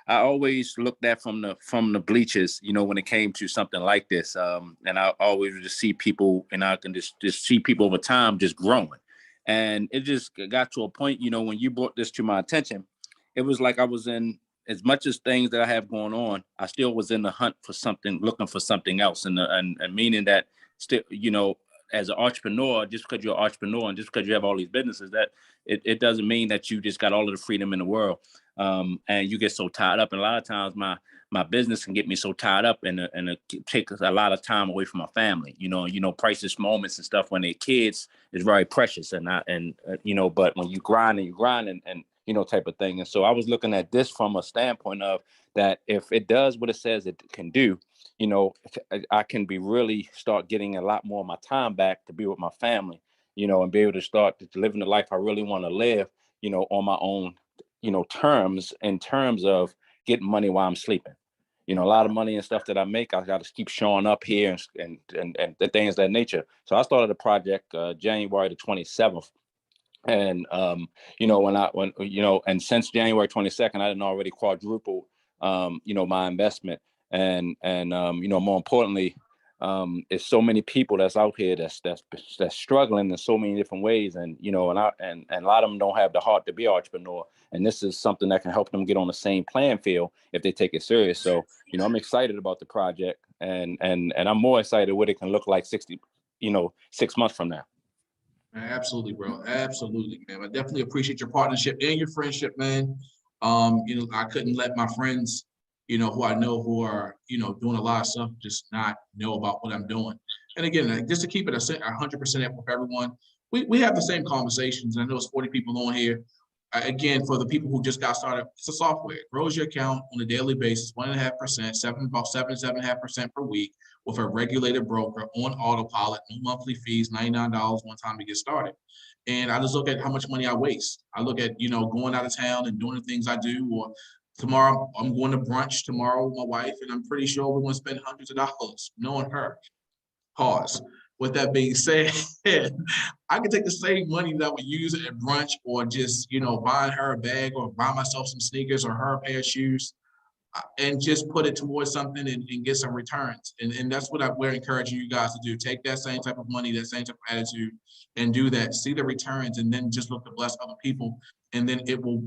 I always looked at from the bleachers, you know, when it came to something like this. And I always just see people, and I can just see people over time just growing. And it just got to a point, you know, when you brought this to my attention, it was like I was in, as much as things that I have going on, I still was in the hunt for something, looking for something else. And meaning that still, you know, as an entrepreneur, just because you're an entrepreneur and just because you have all these businesses, that it doesn't mean that you just got all of the freedom in the world. And you get so tied up. And a lot of times my business can get me so tied up and it takes a lot of time away from my family, you know, priceless moments and stuff when they're kids is very precious. You know, but when you grind and you know, type of thing. And so I was looking at this from a standpoint of that if it does what it says it can do, you know, I can be really start getting a lot more of my time back to be with my family, you know, and be able to start living the life I really want to live, you know, on my own, you know, in terms of getting money while I'm sleeping. You know, a lot of money and stuff that I make, I got to keep showing up here and the things of that nature. So I started a project January the 27th. And, you know, and since January 22nd, I didn't already quadruple, you know, my investment. And you know, more importantly, it's so many people that's out here that's struggling in so many different ways. And, you know, and a lot of them don't have the heart to be an entrepreneur. And this is something that can help them get on the same playing field if they take it serious. So, you know, I'm excited about the project and I'm more excited what it can look like 6 months from now. Absolutely, bro. Absolutely, man. I definitely appreciate your partnership and your friendship, man. You know, I couldn't let my friends, you know, who I know who are, you know, doing a lot of stuff, just not know about what I'm doing. And again, just to keep it 100% up with everyone, we have the same conversations. I know it's 40 people on here. Again, for the people who just got started, it's a software. It grows your account on a daily basis, 1.5%, about 7.5% per week with a regulated broker on autopilot, no monthly fees, $99 one time to get started. And I just look at how much money I waste. I look at, you know, going out of town and doing the things I do, or tomorrow I'm going to brunch tomorrow with my wife, and I'm pretty sure we're going to spend hundreds of dollars knowing her. Pause. With that being said, I can take the same money that I would use at brunch or just, you know, buying her a bag or buy myself some sneakers or her a pair of shoes and just put it towards something and get some returns. And that's what we're encouraging you guys to do. Take that same type of money, that same type of attitude and do that. See the returns and then just look to bless other people and then it will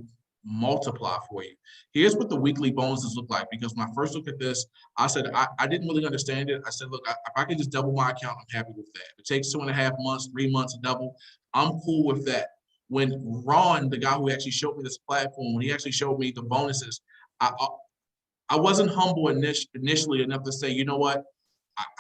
multiply for you. Here's what the weekly bonuses look like, because when I first looked at this, I said, I didn't really understand it. I said, look, if I can just double my account, I'm happy with that. If it takes 2.5 months, 3 months to double, I'm cool with that. When Ron, the guy who actually showed me this platform, when he actually showed me the bonuses, I wasn't humble initially enough to say, you know what?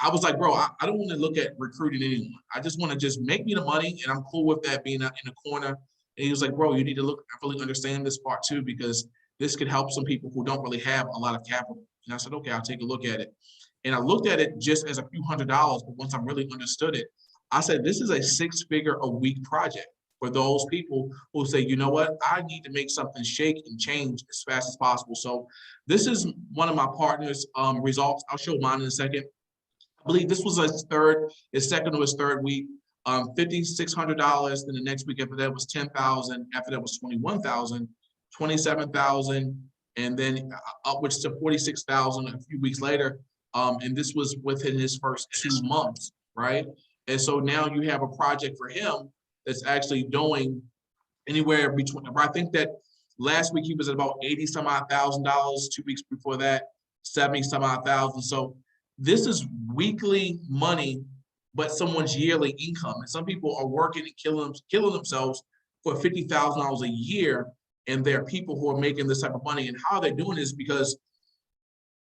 I was like, bro, I don't want to look at recruiting anyone. I just want to just make me the money, and I'm cool with that being in the corner. And he was like, bro, you need to really understand this part too, because this could help some people who don't really have a lot of capital. And I said, okay, I'll take a look at it. And I looked at it just as a few $100s, but once I really understood it, I said, this is a 6-figure a week project. for those people who say, you know what, I need to make something shake and change as fast as possible. So this is one of my partners' results. I'll show mine in a second. I believe this was his second or his third week. $5,600. Then the next week after that was 10,000. After that was 21,000, 27,000, and then upwards to 46,000 a few weeks later. And this was within his first 2 months, right? And so now you have a project for him that's actually doing anywhere between, I think that last week he was at about 80 some odd $1,000, 2 weeks before that, 70 some odd thousand. So this is weekly money, but someone's yearly income. And some people are working and killing themselves for $50,000 a year. And there are people who are making this type of money. And how they're doing this because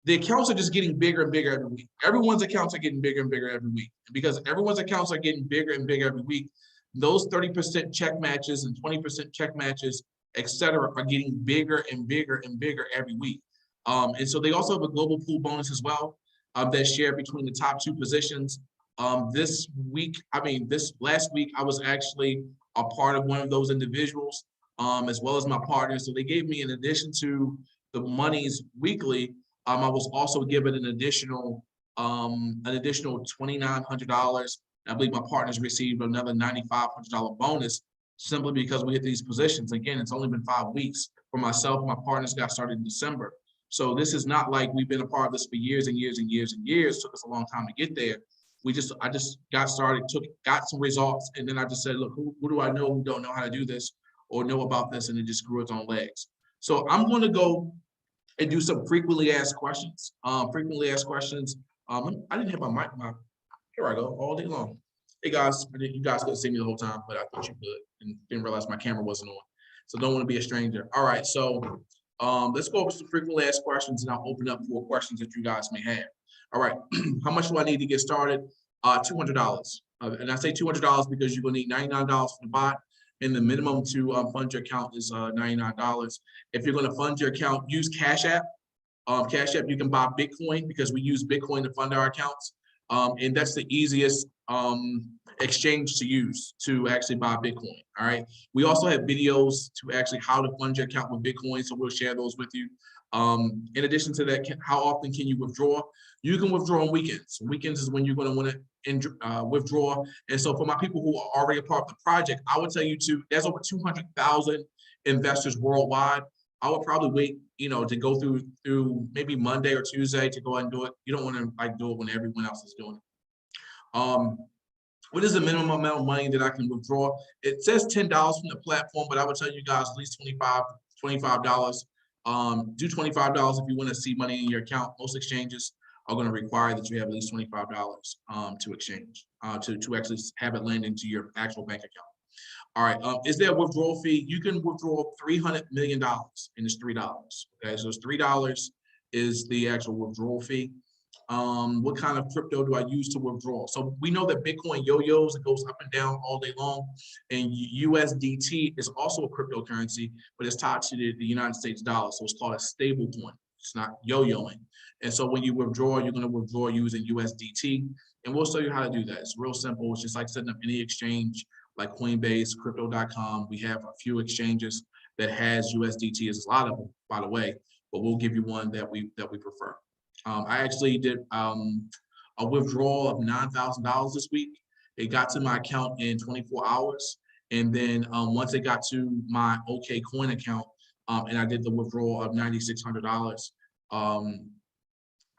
the accounts are just getting bigger and bigger every week. Everyone's accounts are getting bigger and bigger every week. And because everyone's accounts are getting bigger and bigger every week, those 30% check matches and 20% check matches, et cetera, are getting bigger and bigger and bigger every week. And so they also have a global pool bonus as well that's shared between the top 2 positions. This last week, I was actually a part of one of those individuals, as well as my partners. So they gave me, in addition to the monies weekly, I was also given an additional $2,900. I believe my partners received another $9,500 bonus simply because we hit these positions. Again, it's only been 5 weeks for myself. My partners got started in December. So this is not like we've been a part of this for years and years and years and years. It took us a long time to get there. I just got started, got some results, and then I just said, look, who do I know who don't know how to do this or know about this, and it just grew its own legs. So I'm going to go and do some frequently asked questions. I didn't have my mic. Here I go, all day long. Hey guys, you guys couldn't see me the whole time, but I thought you could, and didn't realize my camera wasn't on. So don't want to be a stranger. All right, so let's go over some frequently asked questions, and I'll open up for questions that you guys may have. All right, how much do I need to get started? $200. And I say $200 because you're gonna need $99 for the bot, and the minimum to fund your account is $99. If you're gonna fund your account, use Cash App. Cash App, you can buy Bitcoin because we use Bitcoin to fund our accounts. And that's the easiest exchange to use to actually buy Bitcoin, all right? We also have videos to actually how to fund your account with Bitcoin, so we'll share those with you. In addition to that, how often can you withdraw? You can withdraw on weekends. Weekends is when you're going to want to withdraw. And so for my people who are already a part of the project, I would tell you there's over 200,000 investors worldwide. I would probably wait, to go through maybe Monday or Tuesday to go ahead and do it. You don't want to do it when everyone else is doing it. What is the minimum amount of money that I can withdraw? It says $10 from the platform, but I would tell you guys at least $25. Do $25 if you want to see money in your account. Most exchanges are going to require that you have at least $25 to exchange, to actually have it land into your actual bank account. All right, is there a withdrawal fee? You can withdraw $300 million, and it's $3. Okay, so it's $3 is the actual withdrawal fee. What kind of crypto do I use to withdraw? So we know that Bitcoin yo-yos, it goes up and down all day long, and USDT is also a cryptocurrency, but it's tied to the United States dollar, so it's called a stable coin. It's not yo-yoing. And so when you withdraw, you're going to withdraw using USDT, and we'll show you how to do that. It's real simple. It's just like setting up any exchange like Coinbase, Crypto.com. We have a few exchanges that has USDT. There's a lot of them, by the way, but we'll give you one that we prefer. I actually did a withdrawal of $9,000 this week. It got to my account in 24 hours. And then once it got to my OK Coin account, and I did the withdrawal of $9,600,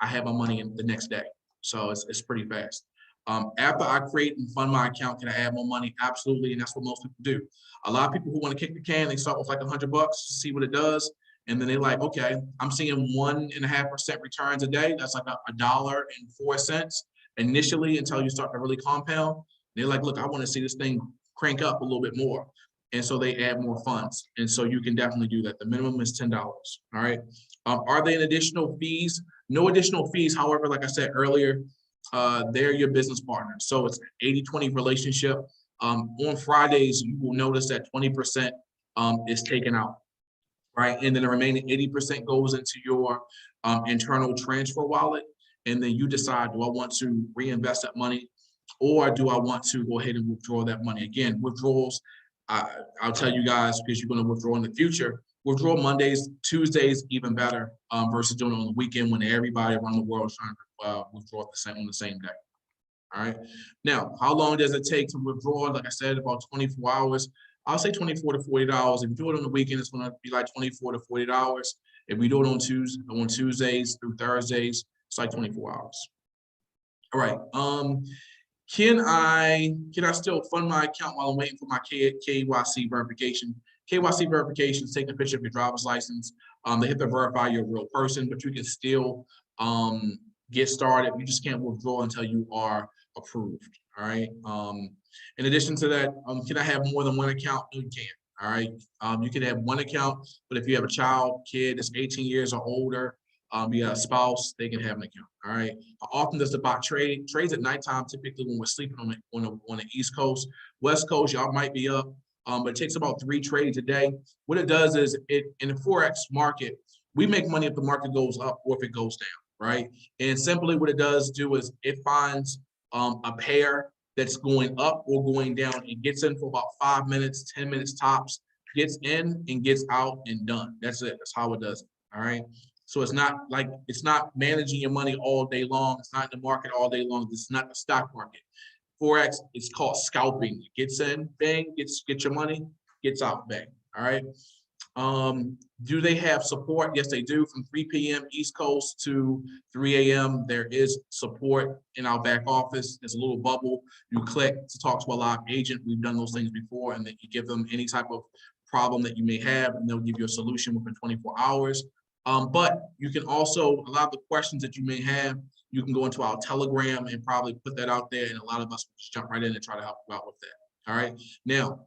I had my money in the next day. So it's pretty fast. After I create and fund my account, can I add more money? Absolutely, and that's what most people do. A lot of people who want to kick the can, they start with like $100 to see what it does. And then they're like, okay, I'm seeing 1.5% returns a day. That's like $1.04 initially until you start to really compound. They're like, look, I want to see this thing crank up a little bit more. And so they add more funds. And so you can definitely do that. The minimum is $10, all right? Are there additional fees? No additional fees. However, like I said earlier, they're your business partner. So it's an 80-20 relationship. On Fridays, you will notice that 20% is taken out. Right, and then the remaining 80% goes into your internal transfer wallet, and then you decide, do I want to reinvest that money, or do I want to go ahead and withdraw that money? Again, withdrawals, I'll tell you guys, because you're going to withdraw in the future, withdraw Mondays, Tuesdays, even better, versus doing it on the weekend when everybody around the world is trying to withdraw on the same day. All right. Now, how long does it take to withdraw? Like I said, about 24 hours. I'll say 24 to $40. If you do it on the weekend, it's going to be like 24 to $40. If we do it on Tuesdays through Thursdays, it's like 24 hours. All right. Can I still fund my account while I'm waiting for my KYC verification? KYC verification is taking a picture of your driver's license. They have to verify you're a real person, but you can still get started. You just can't withdraw until you are approved. All right. In addition to that, can I have more than one account? No, you can't. All right. You can have one account, but if you have a kid that's 18 years or older, you got a spouse, they can have an account. All right. How often does the bot trade? Trades at nighttime, typically when we're sleeping on the East Coast. West Coast, y'all might be up, but it takes about 3 trades a day. What it does is in the Forex market, we make money if the market goes up or if it goes down, right? And simply what it does do is it finds a pair that's going up or going down. It gets in for about 5 minutes, 10 minutes tops, gets in and gets out and done. That's it. That's how it does it. All right. So it's not managing your money all day long. It's not in the market all day long. It's not the stock market. Forex, it's called scalping. It gets in, bang, get your money, gets out, bang. All right. Do they have support? Yes, they do. From 3 p.m. East Coast to 3 a.m. there is support in our back office. There's a little bubble. You click to talk to a live agent. We've done those things before, and then you give them any type of problem that you may have, and they'll give you a solution within 24 hours. But you can also, a lot of the questions that you may have, you can go into our Telegram and probably put that out there, and a lot of us will just jump right in and try to help you out with that. All right. Now,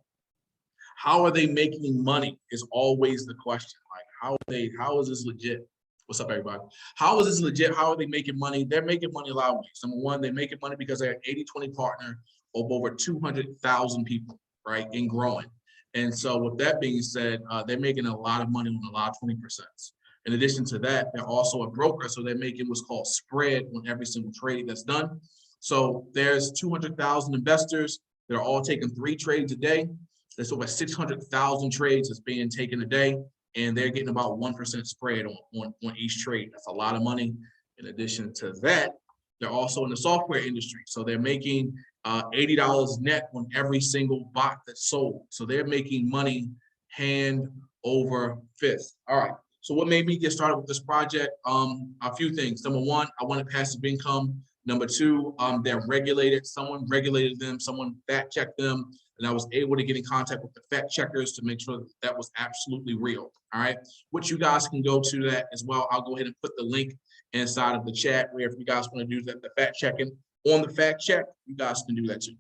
how are they making money is always the question. Like, how is this legit? What's up, everybody? How is this legit? How are they making money? They're making money a lot of ways. Number one, they're making money because they're an 80-20 partner of over 200,000 people, right, and growing. And so with that being said, they're making a lot of money on a lot of 20%. In addition to that, they're also a broker, so they're making what's called spread on every single trade that's done. So there's 200,000 investors. They're all taking 3 trades a day. There's over 600,000 trades that's being taken a day, and they're getting about 1% spread on each trade. That's a lot of money. In addition to that, they're also in the software industry. So they're making $80 net on every single bot that's sold. So they're making money hand over fist. All right. So what made me get started with this project? A few things. Number one, I wanted passive income. Number two, they're regulated. Someone regulated them. Someone fact checked them. And I was able to get in contact with the fact checkers to make sure that that was absolutely real. All right. Which you guys can go to that as well. I'll go ahead and put the link inside of the chat where if you guys want to do that, the fact checking on the fact check, you guys can do that too.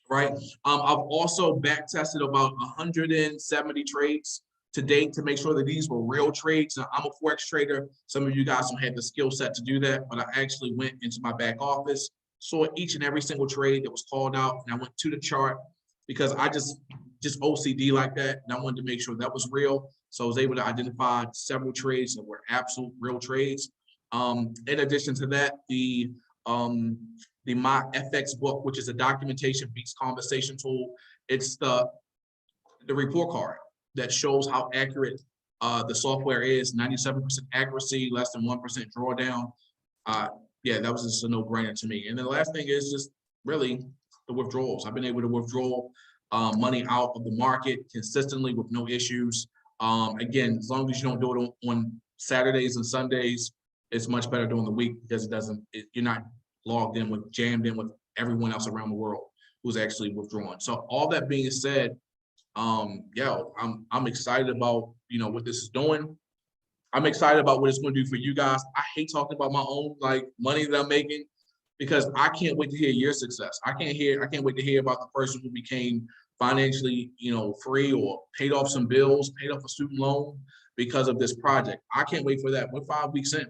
Right. I've also back tested about 170 trades to date to make sure that these were real trades. Now, I'm a Forex trader. Some of you guys don't have the skill set to do that, but I actually went into my back office, saw each and every single trade that was called out, and I went to the chart because I just OCD like that, and I wanted to make sure that was real. So I was able to identify several trades that were absolute real trades. In addition to that, the My FX book, which is a documentation beats conversation tool. It's the report card that shows how accurate the software is. 97% accuracy, less than 1% drawdown. Yeah, that was just a no-brainer to me. And then the last thing is just really the withdrawals. I've been able to withdraw money out of the market consistently with no issues. Again, as long as you don't do it on Saturdays and Sundays, it's much better during the week because you're not jammed in with everyone else around the world who's actually withdrawing. So all that being said, I'm excited about what this is doing. I'm excited about what it's going to do for you guys. I hate talking about my own money that I'm making because I can't wait to hear your success. I can't wait to hear about the person who became financially free or paid off some bills, paid off a student loan because of this project. I can't wait for that. We're 5 weeks in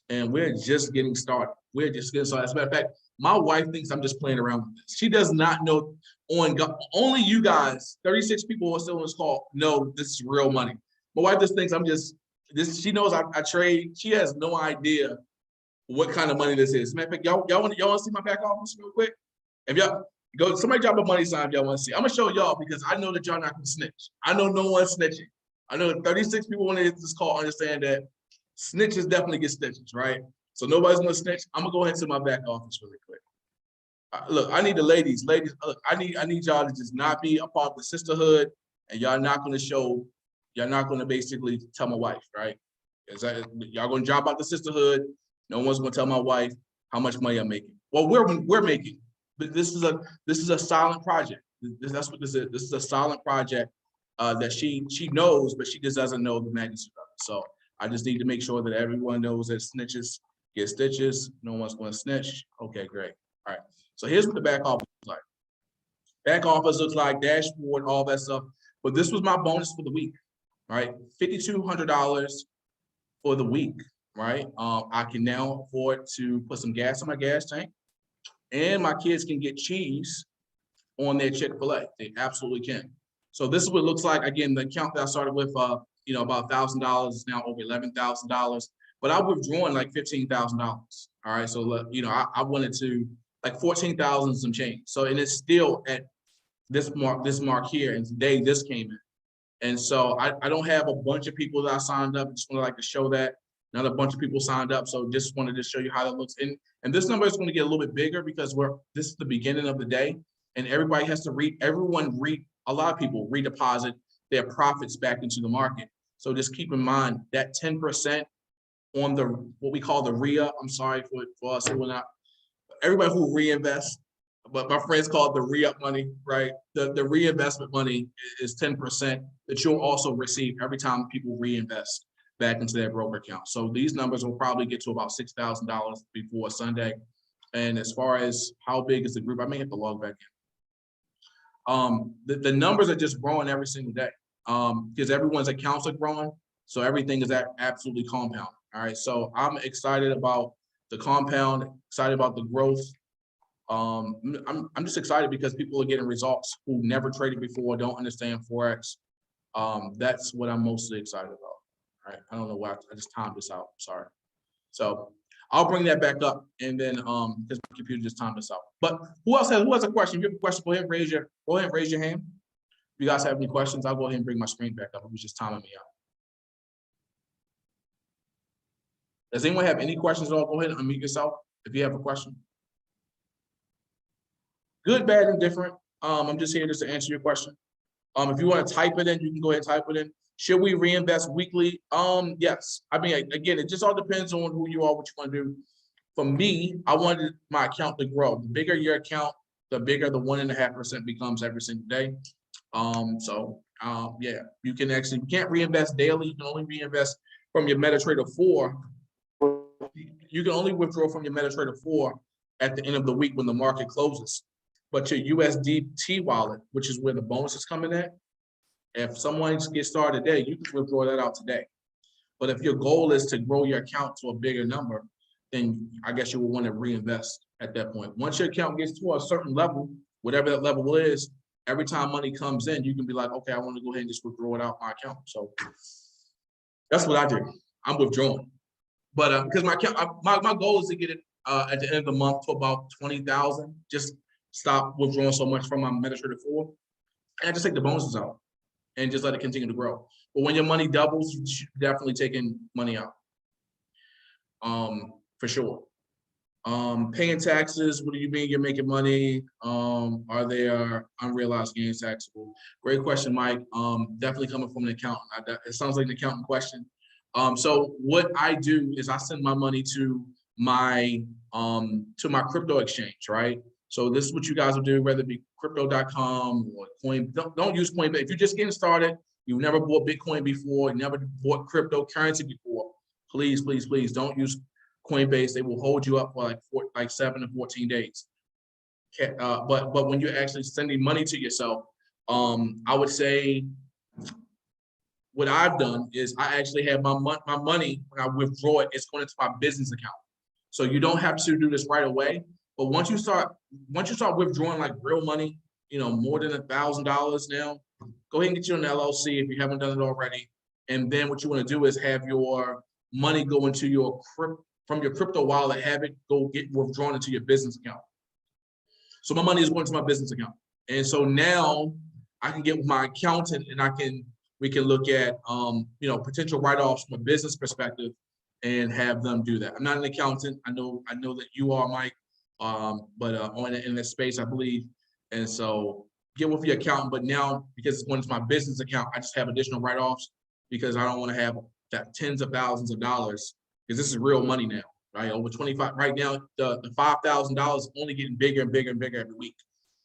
and we're just getting started. As a matter of fact, my wife thinks I'm just playing around with this. She does not know only you guys, 36 people who are still on this call, know this is real money. My wife just thinks she knows I trade. She has no idea what kind of money this is. Matter of fact, y'all want to see my back office real quick? If y'all, Go, somebody drop a money sign if y'all want to see. I'm gonna show y'all because I know that y'all not gonna snitch. I know no one's snitching. I know 36 people on this call understand that snitches definitely get stitches, right? So nobody's gonna snitch. I'm gonna go ahead to my back office really quick. Look, I need the ladies. Ladies, look, I need y'all to just not be a part of the sisterhood, and y'all not gonna basically tell my wife, right? Y'all gonna drop out the sisterhood. No one's gonna tell my wife how much money I'm making. Well, we're making. But this is a silent project. That's what this is. This is a silent project that she knows, but she just doesn't know the magnitude of it. So I just need to make sure that everyone knows that snitches get stitches. No one's going to snitch. Okay, great. All right. So here's what the back office looks like. Back office looks like dashboard, all that stuff. But this was my bonus for the week, right? $5,200 for the week, right? I can now afford to put some gas in my gas tank. And my kids can get cheese on their Chick-fil-A. They absolutely can. So this is what it looks like. Again, the account that I started with, about $1,000 is now over $11,000. But I've withdrawn like $15,000. All right, so I wanted to like 14,000 some change. So and it's still at this mark here. And today this came in. And so I don't have a bunch of people that I signed up. I just want to like to show that. Not a bunch of people signed up, so just wanted to show you how that looks. And this number is going to get a little bit bigger because this is the beginning of the day, and everybody has to a lot of people redeposit their profits back into the market. So just keep in mind that 10% on what we call the RIA. I'm sorry for us who are not, everybody who reinvests, but my friends call it the re-up money, right? The reinvestment money is 10% that you'll also receive every time people reinvest back into their broker account. So these numbers will probably get to about $6,000 before Sunday. And as far as how big is the group, I may have to log back in. The numbers are just growing every single day because everyone's accounts are growing. So everything is absolutely compound. All right. So I'm excited about the compound, excited about the growth. I'm just excited because people are getting results who never traded before, don't understand Forex. That's what I'm mostly excited about. All right, I don't know why I just timed this out. Sorry. So I'll bring that back up, and then because my computer just timed this out. But who has a question? If you have a question, go ahead and raise your hand. If you guys have any questions, I'll go ahead and bring my screen back up. It was just timing me out. Does anyone have any questions at all? Go ahead and unmute yourself if you have a question. Good, bad, and different. I'm just here just to answer your question. If you want to type it in, you can go ahead and type it in. Should we reinvest weekly? Yes. I mean, again, it just all depends on who you are, what you want to do. For me, I wanted my account to grow. The bigger your account, the bigger the 1.5% becomes every single day. Yeah, you can't reinvest daily. You can only reinvest from your MetaTrader 4. You can only withdraw from your MetaTrader 4 at the end of the week when the market closes. But your USDT wallet, which is where the bonus is coming at, if someone gets started today, you can withdraw that out today. But if your goal is to grow your account to a bigger number, then I guess you will want to reinvest at that point. Once your account gets to a certain level, whatever that level is, every time money comes in, you can be like, okay, I want to go ahead and just withdraw it out my account. So that's what I do. I'm withdrawing. But because my account, my goal is to get it at the end of the month to about 20,000. Just stop withdrawing so much from my MetaTrader 4, and I just take the bonuses out and just let it continue to grow. But when your money doubles, you should definitely taking money out. For sure. Paying taxes, what do you mean you're making money? Are there unrealized gains taxable? Great question, Mike. Definitely coming from an accountant. It sounds like an accountant question. So what I do is I send my money to my crypto exchange, right? So this is what you guys will do, whether it be crypto.com or coin. Don't use Coinbase. If you're just getting started, you've never bought Bitcoin before, you never bought cryptocurrency before, please, please, please don't use Coinbase. They will hold you up for like 7 to 14 days. But when you're actually sending money to yourself, I would say what I've done is I actually have my money, when I withdraw it, it's going into my business account. So you don't have to do this right away. But once you start withdrawing like real money, more than $1,000 now, go ahead and get you an LLC if you haven't done it already. And then what you want to do is have your money go into from your crypto wallet, have it go get withdrawn into your business account. So my money is going to my business account. And so now I can get with my accountant and we can look at, potential write-offs from a business perspective and have them do that. I'm not an accountant. I know that you are, Mike, but in this space, I believe. And so get with your accountant, but now because it's going to my business account, I just have additional write-offs because I don't want to have that tens of thousands of dollars, because this is real money now, right? Over 25 right now, the $5,000 is only getting bigger and bigger and bigger every week.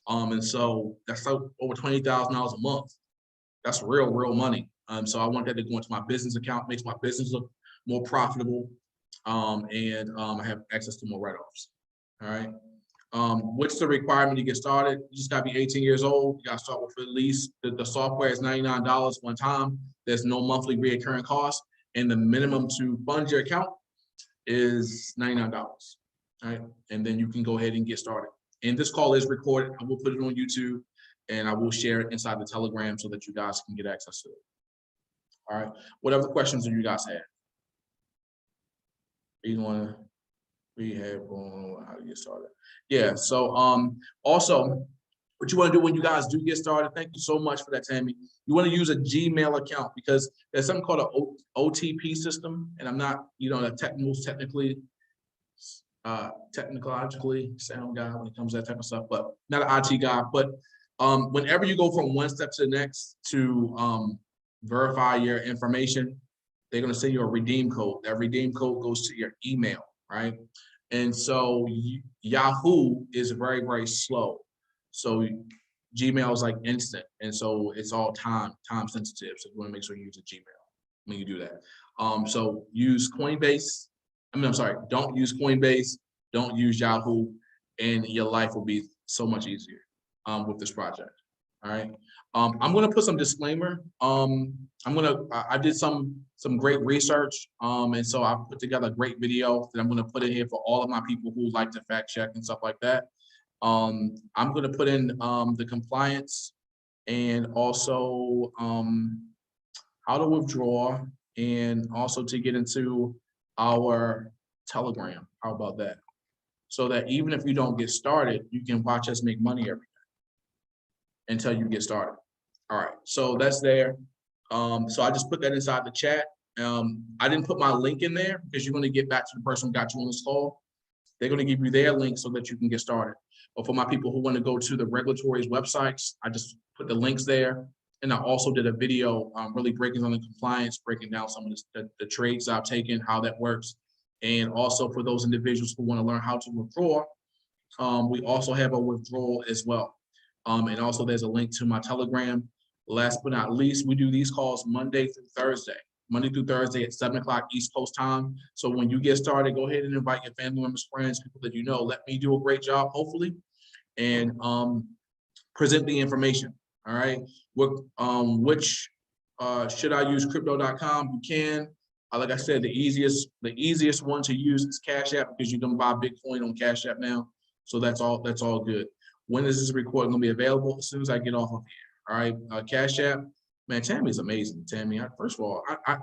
And so that's like over $20,000 a month. That's real money. So I want that to go into my business account, makes my business look more profitable, and I have access to more write-offs. All right. What's the requirement to get started? You just gotta be 18 years old. You gotta start with at least the software is $99 one time. There's no monthly recurring cost, and the minimum to fund your account is $99. All right, and then you can go ahead and get started. And this call is recorded. I will put it on YouTube, and I will share it inside the Telegram so that you guys can get access to it. All right. What other questions do you guys have? You want to rehab on how to get started? Yeah. So also, what you want to do when you guys do get started, thank you so much for that, Tammy. You want to use a Gmail account because there's something called an OTP system, and I'm not, technically sound guy when it comes to that type of stuff, but not an IT guy. But whenever you go from one step to the next to verify your information, they're going to send you a redeem code. That redeem code goes to your email, right? And so Yahoo is very, very slow. So Gmail is like instant. And so it's all time sensitive. So you want to make sure you use a Gmail when you do that. So use Coinbase. Don't use Coinbase, don't use Yahoo, and your life will be so much easier with this project. All right. I'm gonna put some disclaimer. I did some great research, and so I put together a great video that I'm gonna put in here for all of my people who like to fact check and stuff like that. I'm gonna put in the compliance and also how to withdraw, and also to get into our Telegram. How about that? So that even if you don't get started, you can watch us make money every day until you get started. All right, so that's there. So I just put that inside the chat. I didn't put my link in there because you're going to get back to the person who got you on this call. They're going to give you their link so that you can get started. But for my people who want to go to the regulatory's websites, I just put the links there. And I also did a video really breaking down the compliance, breaking down some of the trades I've taken, how that works. And also for those individuals who want to learn how to withdraw, we also have a withdrawal as well. And also there's a link to my Telegram. Last but not least, we do these calls Monday through Thursday at 7 o'clock East Coast time. So when you get started, go ahead and invite your family members, friends, people that you know. Let me do a great job, hopefully, and present the information. All right. Which should I use crypto.com? You can. Like I said, the easiest one to use is Cash App because you can buy Bitcoin on Cash App now. So that's all good. When is this recording going to be available? As soon as I get off of here. All right. Cash App. Man, Tammy's amazing. Tammy, first of all,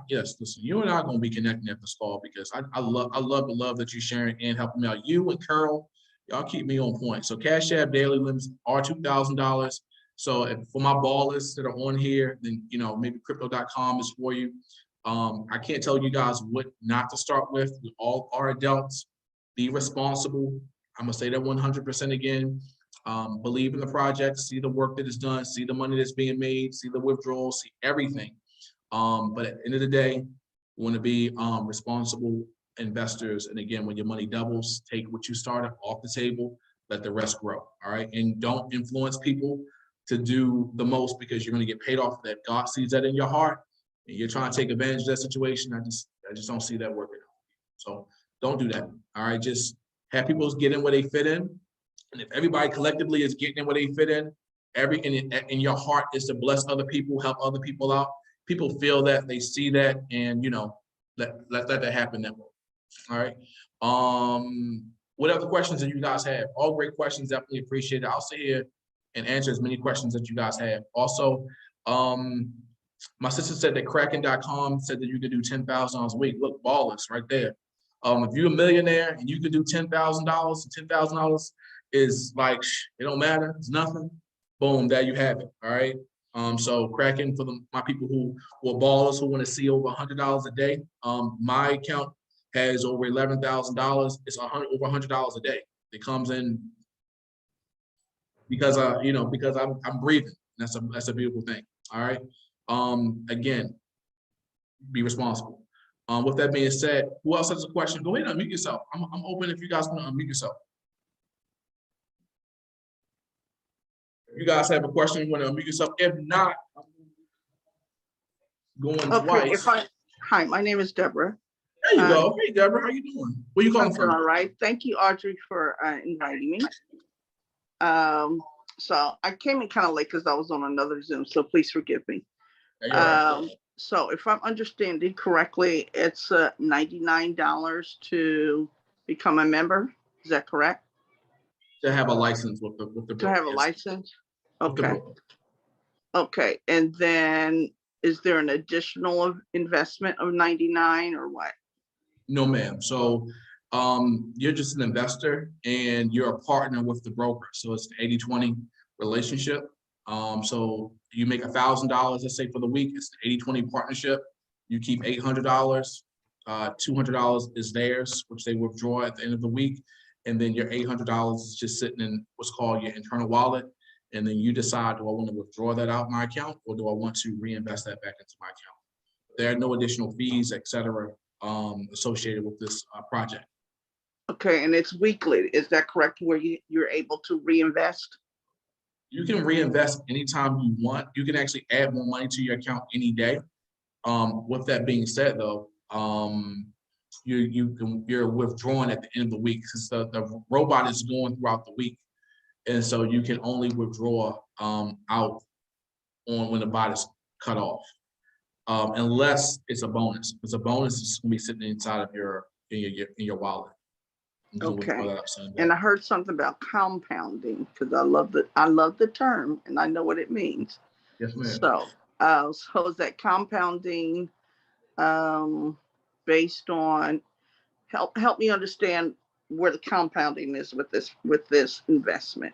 yes, listen, you and I are going to be connecting at this call because I love the love that you're sharing and helping me out. You and Carol, y'all keep me on point. So Cash App daily limits are $2,000. So for my ballers that are on here, then, maybe crypto.com is for you. I can't tell you guys what not to start with. We all are adults. Be responsible. I'm going to say that 100% again. Believe in the project, see the work that is done, see the money that's being made, see the withdrawals, see everything. But at the end of the day, we want to be responsible investors. And again, when your money doubles, take what you started off the table, let the rest grow. All right. And don't influence people to do the most because you're going to get paid off that. God sees that in your heart and you're trying to take advantage of that situation. I just don't see that working. So don't do that. All right. Just have people get in where they fit in. And if everybody collectively is getting in where they fit in, in your heart is to bless other people, help other people out. People feel that, they see that, and let that happen that way. All right. What other questions do you guys have? All great questions, definitely appreciate it. I'll sit here and answer as many questions that you guys have. Also, my sister said that Kraken.com said that you could do $10,000 a week. Look, ballers right there. If you're a millionaire and you could do $10,000, $10,000 is like, it don't matter, it's nothing, boom, there you have it, all right? So cracking for my people who are ballers who want to see over $100 a day. My account has over $11,000. It's over $100 a day. It comes in because because I'm breathing. That's a beautiful thing. All right. Again, be responsible. With that being said, who else has a question? Go ahead and unmute yourself. I'm open if you guys want to unmute yourself. If you guys have a question, you want to unmute yourself. If not, going twice. Hi, my name is Deborah. There you go. Hey, Deborah, how you doing? Where you calling I'm doing from? all right. Thank you, Audrey, for inviting me. So I came in kind of late because I was on another Zoom, so please forgive me. Hey, right. So if I'm understanding correctly, it's $99 to become a member. Is that correct? To have a license with the To have a yes. license? With the Okay. broker. Okay. And then is there an additional investment of 99 or what? No, ma'am. So you're just an investor and you're a partner with the broker. So it's an 80-20 relationship. So you make $1,000, let's say for the week, it's an 80-20 partnership. You keep $800, $200 is theirs, which they withdraw at the end of the week. And then your $800 is just sitting in what's called your internal wallet. And then you decide, do I want to withdraw that out of my account or do I want to reinvest that back into my account? There are no additional fees, et cetera, associated with this project. Okay, and it's weekly. Is that correct? Where you're able to reinvest? You can reinvest anytime you want. You can actually add more money to your account any day. With that being said, though, you're withdrawing at the end of the week since the robot is going throughout the week, and so you can only withdraw out on when the bot is cut off, unless it's a bonus. Because a bonus is going to be sitting inside of in your wallet. Okay. And I heard something about compounding because I love the term and I know what it means. Yes, ma'am. So is that compounding based on help me understand where the compounding is with this investment?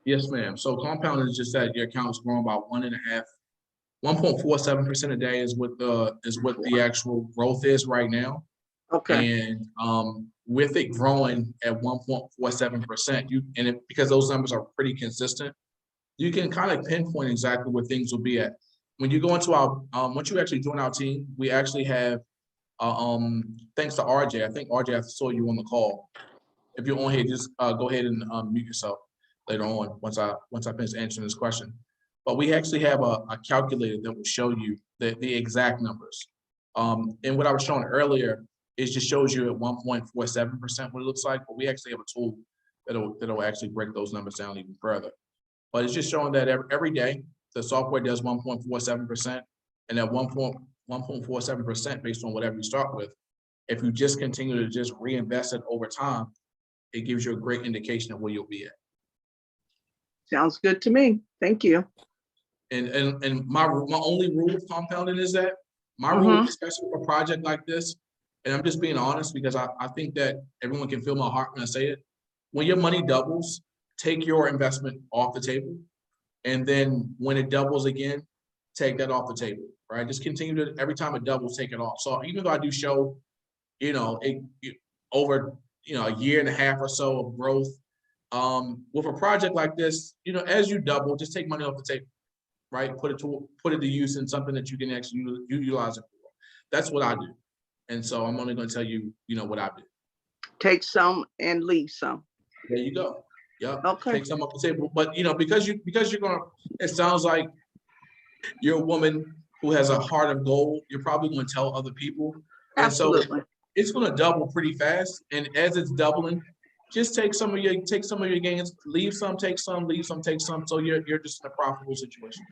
Yes, ma'am. So compounding is just that your account is growing by 1.47% a day is what the actual growth is right now. Okay. And with it growing at 1.47%, because those numbers are pretty consistent, you can kind of pinpoint exactly where things will be at. When you go into our, once you actually join our team, we actually have, thanks to RJ, I think RJ, I saw you on the call. If you're on here, just go ahead and mute yourself later on once I finish answering this question. But we actually have a calculator that will show you the exact numbers. And what I was showing earlier, it just shows you at 1.47% what it looks like, but we actually have a tool that'll actually break those numbers down even further. But it's just showing that every day the software does 1.47%, and at 1.47% based on whatever you start with, if you just continue to just reinvest it over time, it gives you a great indication of where you'll be at. Sounds good to me. Thank you. And my only rule of compounding is that my rule, especially for a project like this, and I'm just being honest because I think that everyone can feel my heart when I say it. When your money doubles, take your investment off the table. And then when it doubles again, take that off the table, right? Just continue to, every time it doubles, take it off. So even though I do show, over, a year and a half or so of growth, with a project like this, as you double, just take money off the table, right? Put it to use in something that you can actually utilize it for. That's what I do. And so I'm only going to tell you, what I do. Take some and leave some. There you go. Yeah. Okay. Take some off the table. But because you're gonna, it sounds like you're a woman who has a heart of gold. You're probably going to tell other people. Absolutely. And so it's going to double pretty fast. And as it's doubling, just take some of your gains, leave some, take some, leave some, take some. So you're just in a profitable situation.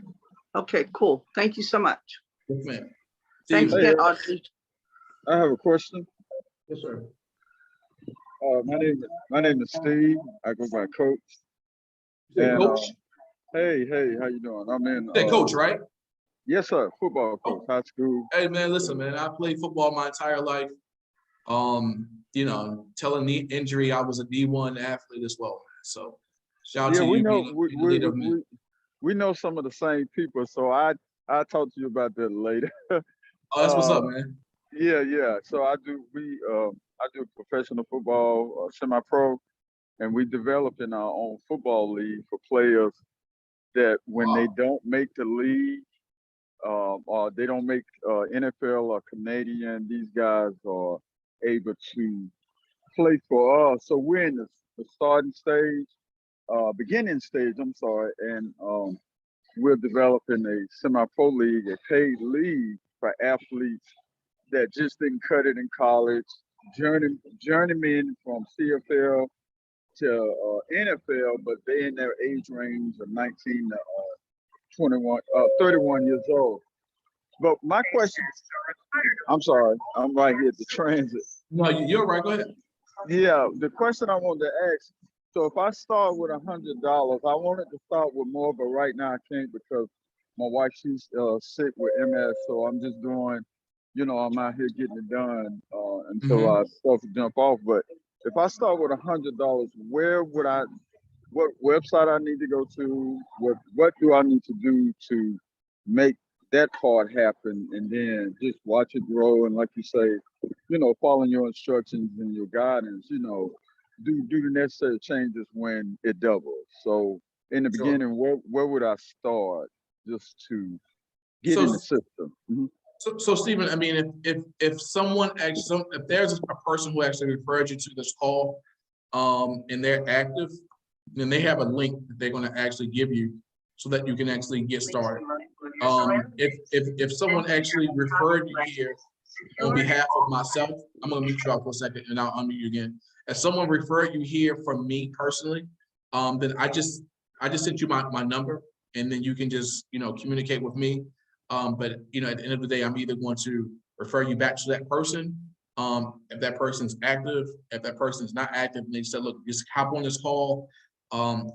Okay, cool. Thank you so much. Yes, ma'am. Thanks again, Audrey. I have a question. Yes, sir. My name is Steve. I go by Coach. And, Coach? hey, how you doing? I'm in. Hey, Coach, right? Yes, sir. Football coach, high school. Hey, man, listen, man. I played football my entire life. Telling knee injury, I was a D1 athlete as well. So Shout out Yeah, to we you know being the leader of men. we know some of the same people, so I talk to you about that later. Oh, that's what's up, Um, man. yeah. So I do professional football, semi-pro, and we developing our own football league for players that when they Wow. don't make the league, or they don't make NFL or Canadian, these guys are able to play for us. So we're in the starting stage, beginning stage, I'm sorry, and we're developing a semi-pro league, a paid league for athletes that just didn't cut it in college, journeymen from CFL to NFL, but they in their age range of 19 to 31 years old. But my question, I'm sorry, I'm right here at the transit. No, you're right. Go ahead. Yeah, the question I wanted to ask, so if I start with $100, I wanted to start with more, but right now I can't because my wife, she's sick with MS, so I'm just doing, I'm out here getting it done until I start to jump off. But if I start with $100, what website I need to go to, what do I need to do to make that part happen, and then just watch it grow, and like you say, following your instructions and your guidance, do the necessary changes when it doubles. So in the beginning, where would I start just to get in the system? So Stephen, I mean, if someone actually, if there's a person who actually referred you to this call, and they're active, then they have a link that they're going to actually give you so that you can actually get started. If someone actually referred you here on behalf of myself, I'm going to mute you out for a second and I'll unmute you again. If someone referred you here from me personally, then I just sent you my number, and then you can just, communicate with me. But at the end of the day, I'm either going to refer you back to that person. If that person's active, if that person's not active, and they said, look, just hop on this call.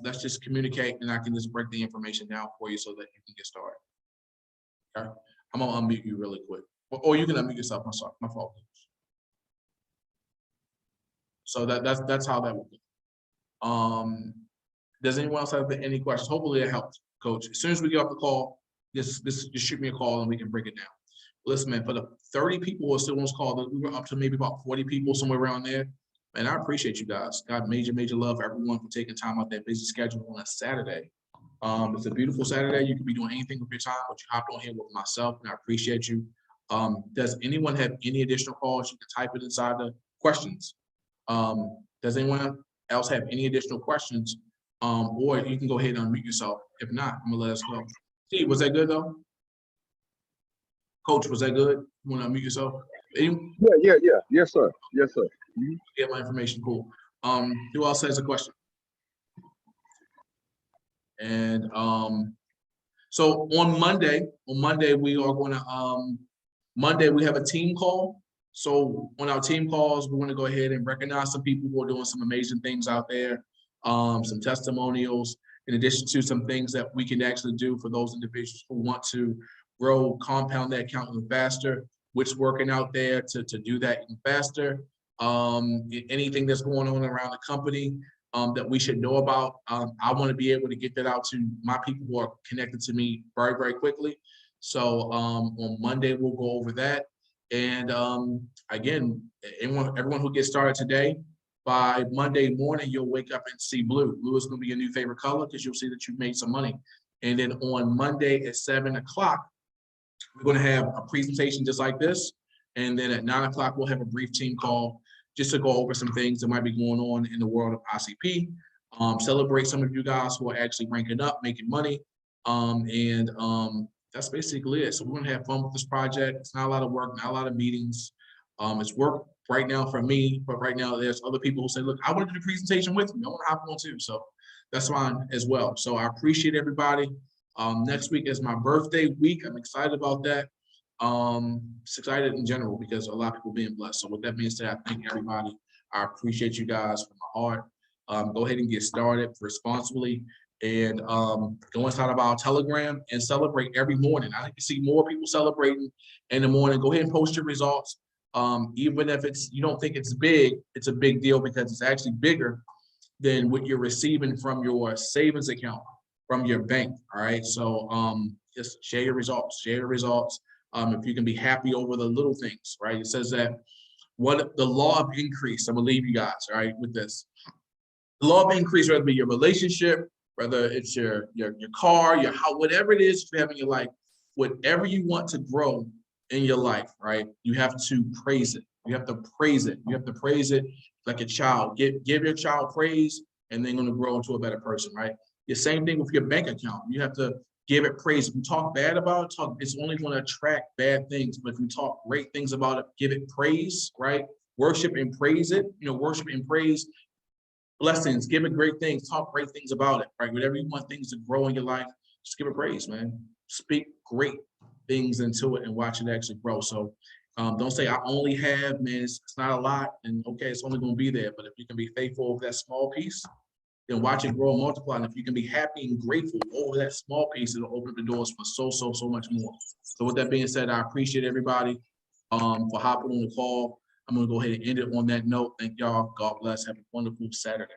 Let's just communicate, and I can just break the information down for you so that you can get started. Okay, I'm gonna unmute you really quick, or you can unmute yourself. My fault. So that's how that will go. Does anyone else have any questions? Hopefully it helped, Coach. As soon as we get off the call, just shoot me a call and we can break it down. Listen, man, for the 30 people who are still on this call, we were up to maybe about 40 people, somewhere around there. And I appreciate you guys. Got major love for everyone for taking time out their busy schedule on a Saturday. It's a beautiful Saturday. You can be doing anything with your time, but you hopped on here with myself, and I appreciate you. Does anyone have any additional calls? You can type it inside the questions. Does anyone else have any additional questions? Or you can go ahead and unmute yourself. If not, I'm gonna let us go. Steve, was that good though? Coach, was that good? You want to unmute yourself? Yeah. Yes, sir. Get my information. Cool. Who else has a question? And so on Monday we are going to Monday we have a team call. So on our team calls, we want to go ahead and recognize some people who are doing some amazing things out there, some testimonials, in addition to some things that we can actually do for those individuals who want to grow, compound that account even faster, what's working out there to do that even faster. Anything that's going on around the company that we should know about. I want to be able to get that out to my people who are connected to me very, very quickly. So on Monday, we'll go over that. And again, everyone who gets started today, by Monday morning, you'll wake up and see blue. Blue is going to be your new favorite color because you'll see that you've made some money. And then on Monday at 7 o'clock, we're going to have a presentation just like this. And then at 9 o'clock, we'll have a brief team call just to go over some things that might be going on in the world of ICP. Celebrate some of you guys who are actually ranking up, making money. That's basically it. So we're going to have fun with this project. It's not a lot of work, not a lot of meetings. It's work right now for me, but right now there's other people who say, look, I want to do the presentation with you. I want to hop on too. So that's fine as well. So I appreciate everybody. Next week is my birthday week. I'm excited about that. Just excited in general because a lot of people being blessed. So with that being said, I thank everybody. I appreciate you guys from my heart. Go ahead and get started responsibly and go inside of our Telegram and celebrate every morning. I like to see more people celebrating in the morning. Go ahead and post your results. Even if you don't think it's a big deal because it's actually bigger than what you're receiving from your savings account, from your bank. All right. So just share your results, share your results. If you can be happy over the little things, right? It says that what the law of increase, I'm gonna leave you guys, all right, with this. The law of increase, whether it be your relationship, whether it's your car, your house, whatever it is you have in your life, whatever you want to grow in your life, right? You have to praise it. You have to praise it. You have to praise it like a child. Give your child praise, and they're going to grow into a better person, right? The same thing with your bank account. You have to give it praise. If you talk bad about it, it's only going to attract bad things. But if you talk great things about it, give it praise, right? Worship and praise it. Worship and praise blessings. Give it great things. Talk great things about it, right? Whatever you want things to grow in your life, just give it praise, man. Speak great things into it and watch it actually grow. So don't say I only have, man, it's not a lot, and okay, it's only going to be there. But if you can be faithful over that small piece, then watch it grow and multiply. And if you can be happy and grateful over that small piece, it'll open the doors for so much more. So with that being said, I appreciate everybody for hopping on the call. I'm going to go ahead and end it on that note. Thank y'all. God bless. Have a wonderful Saturday.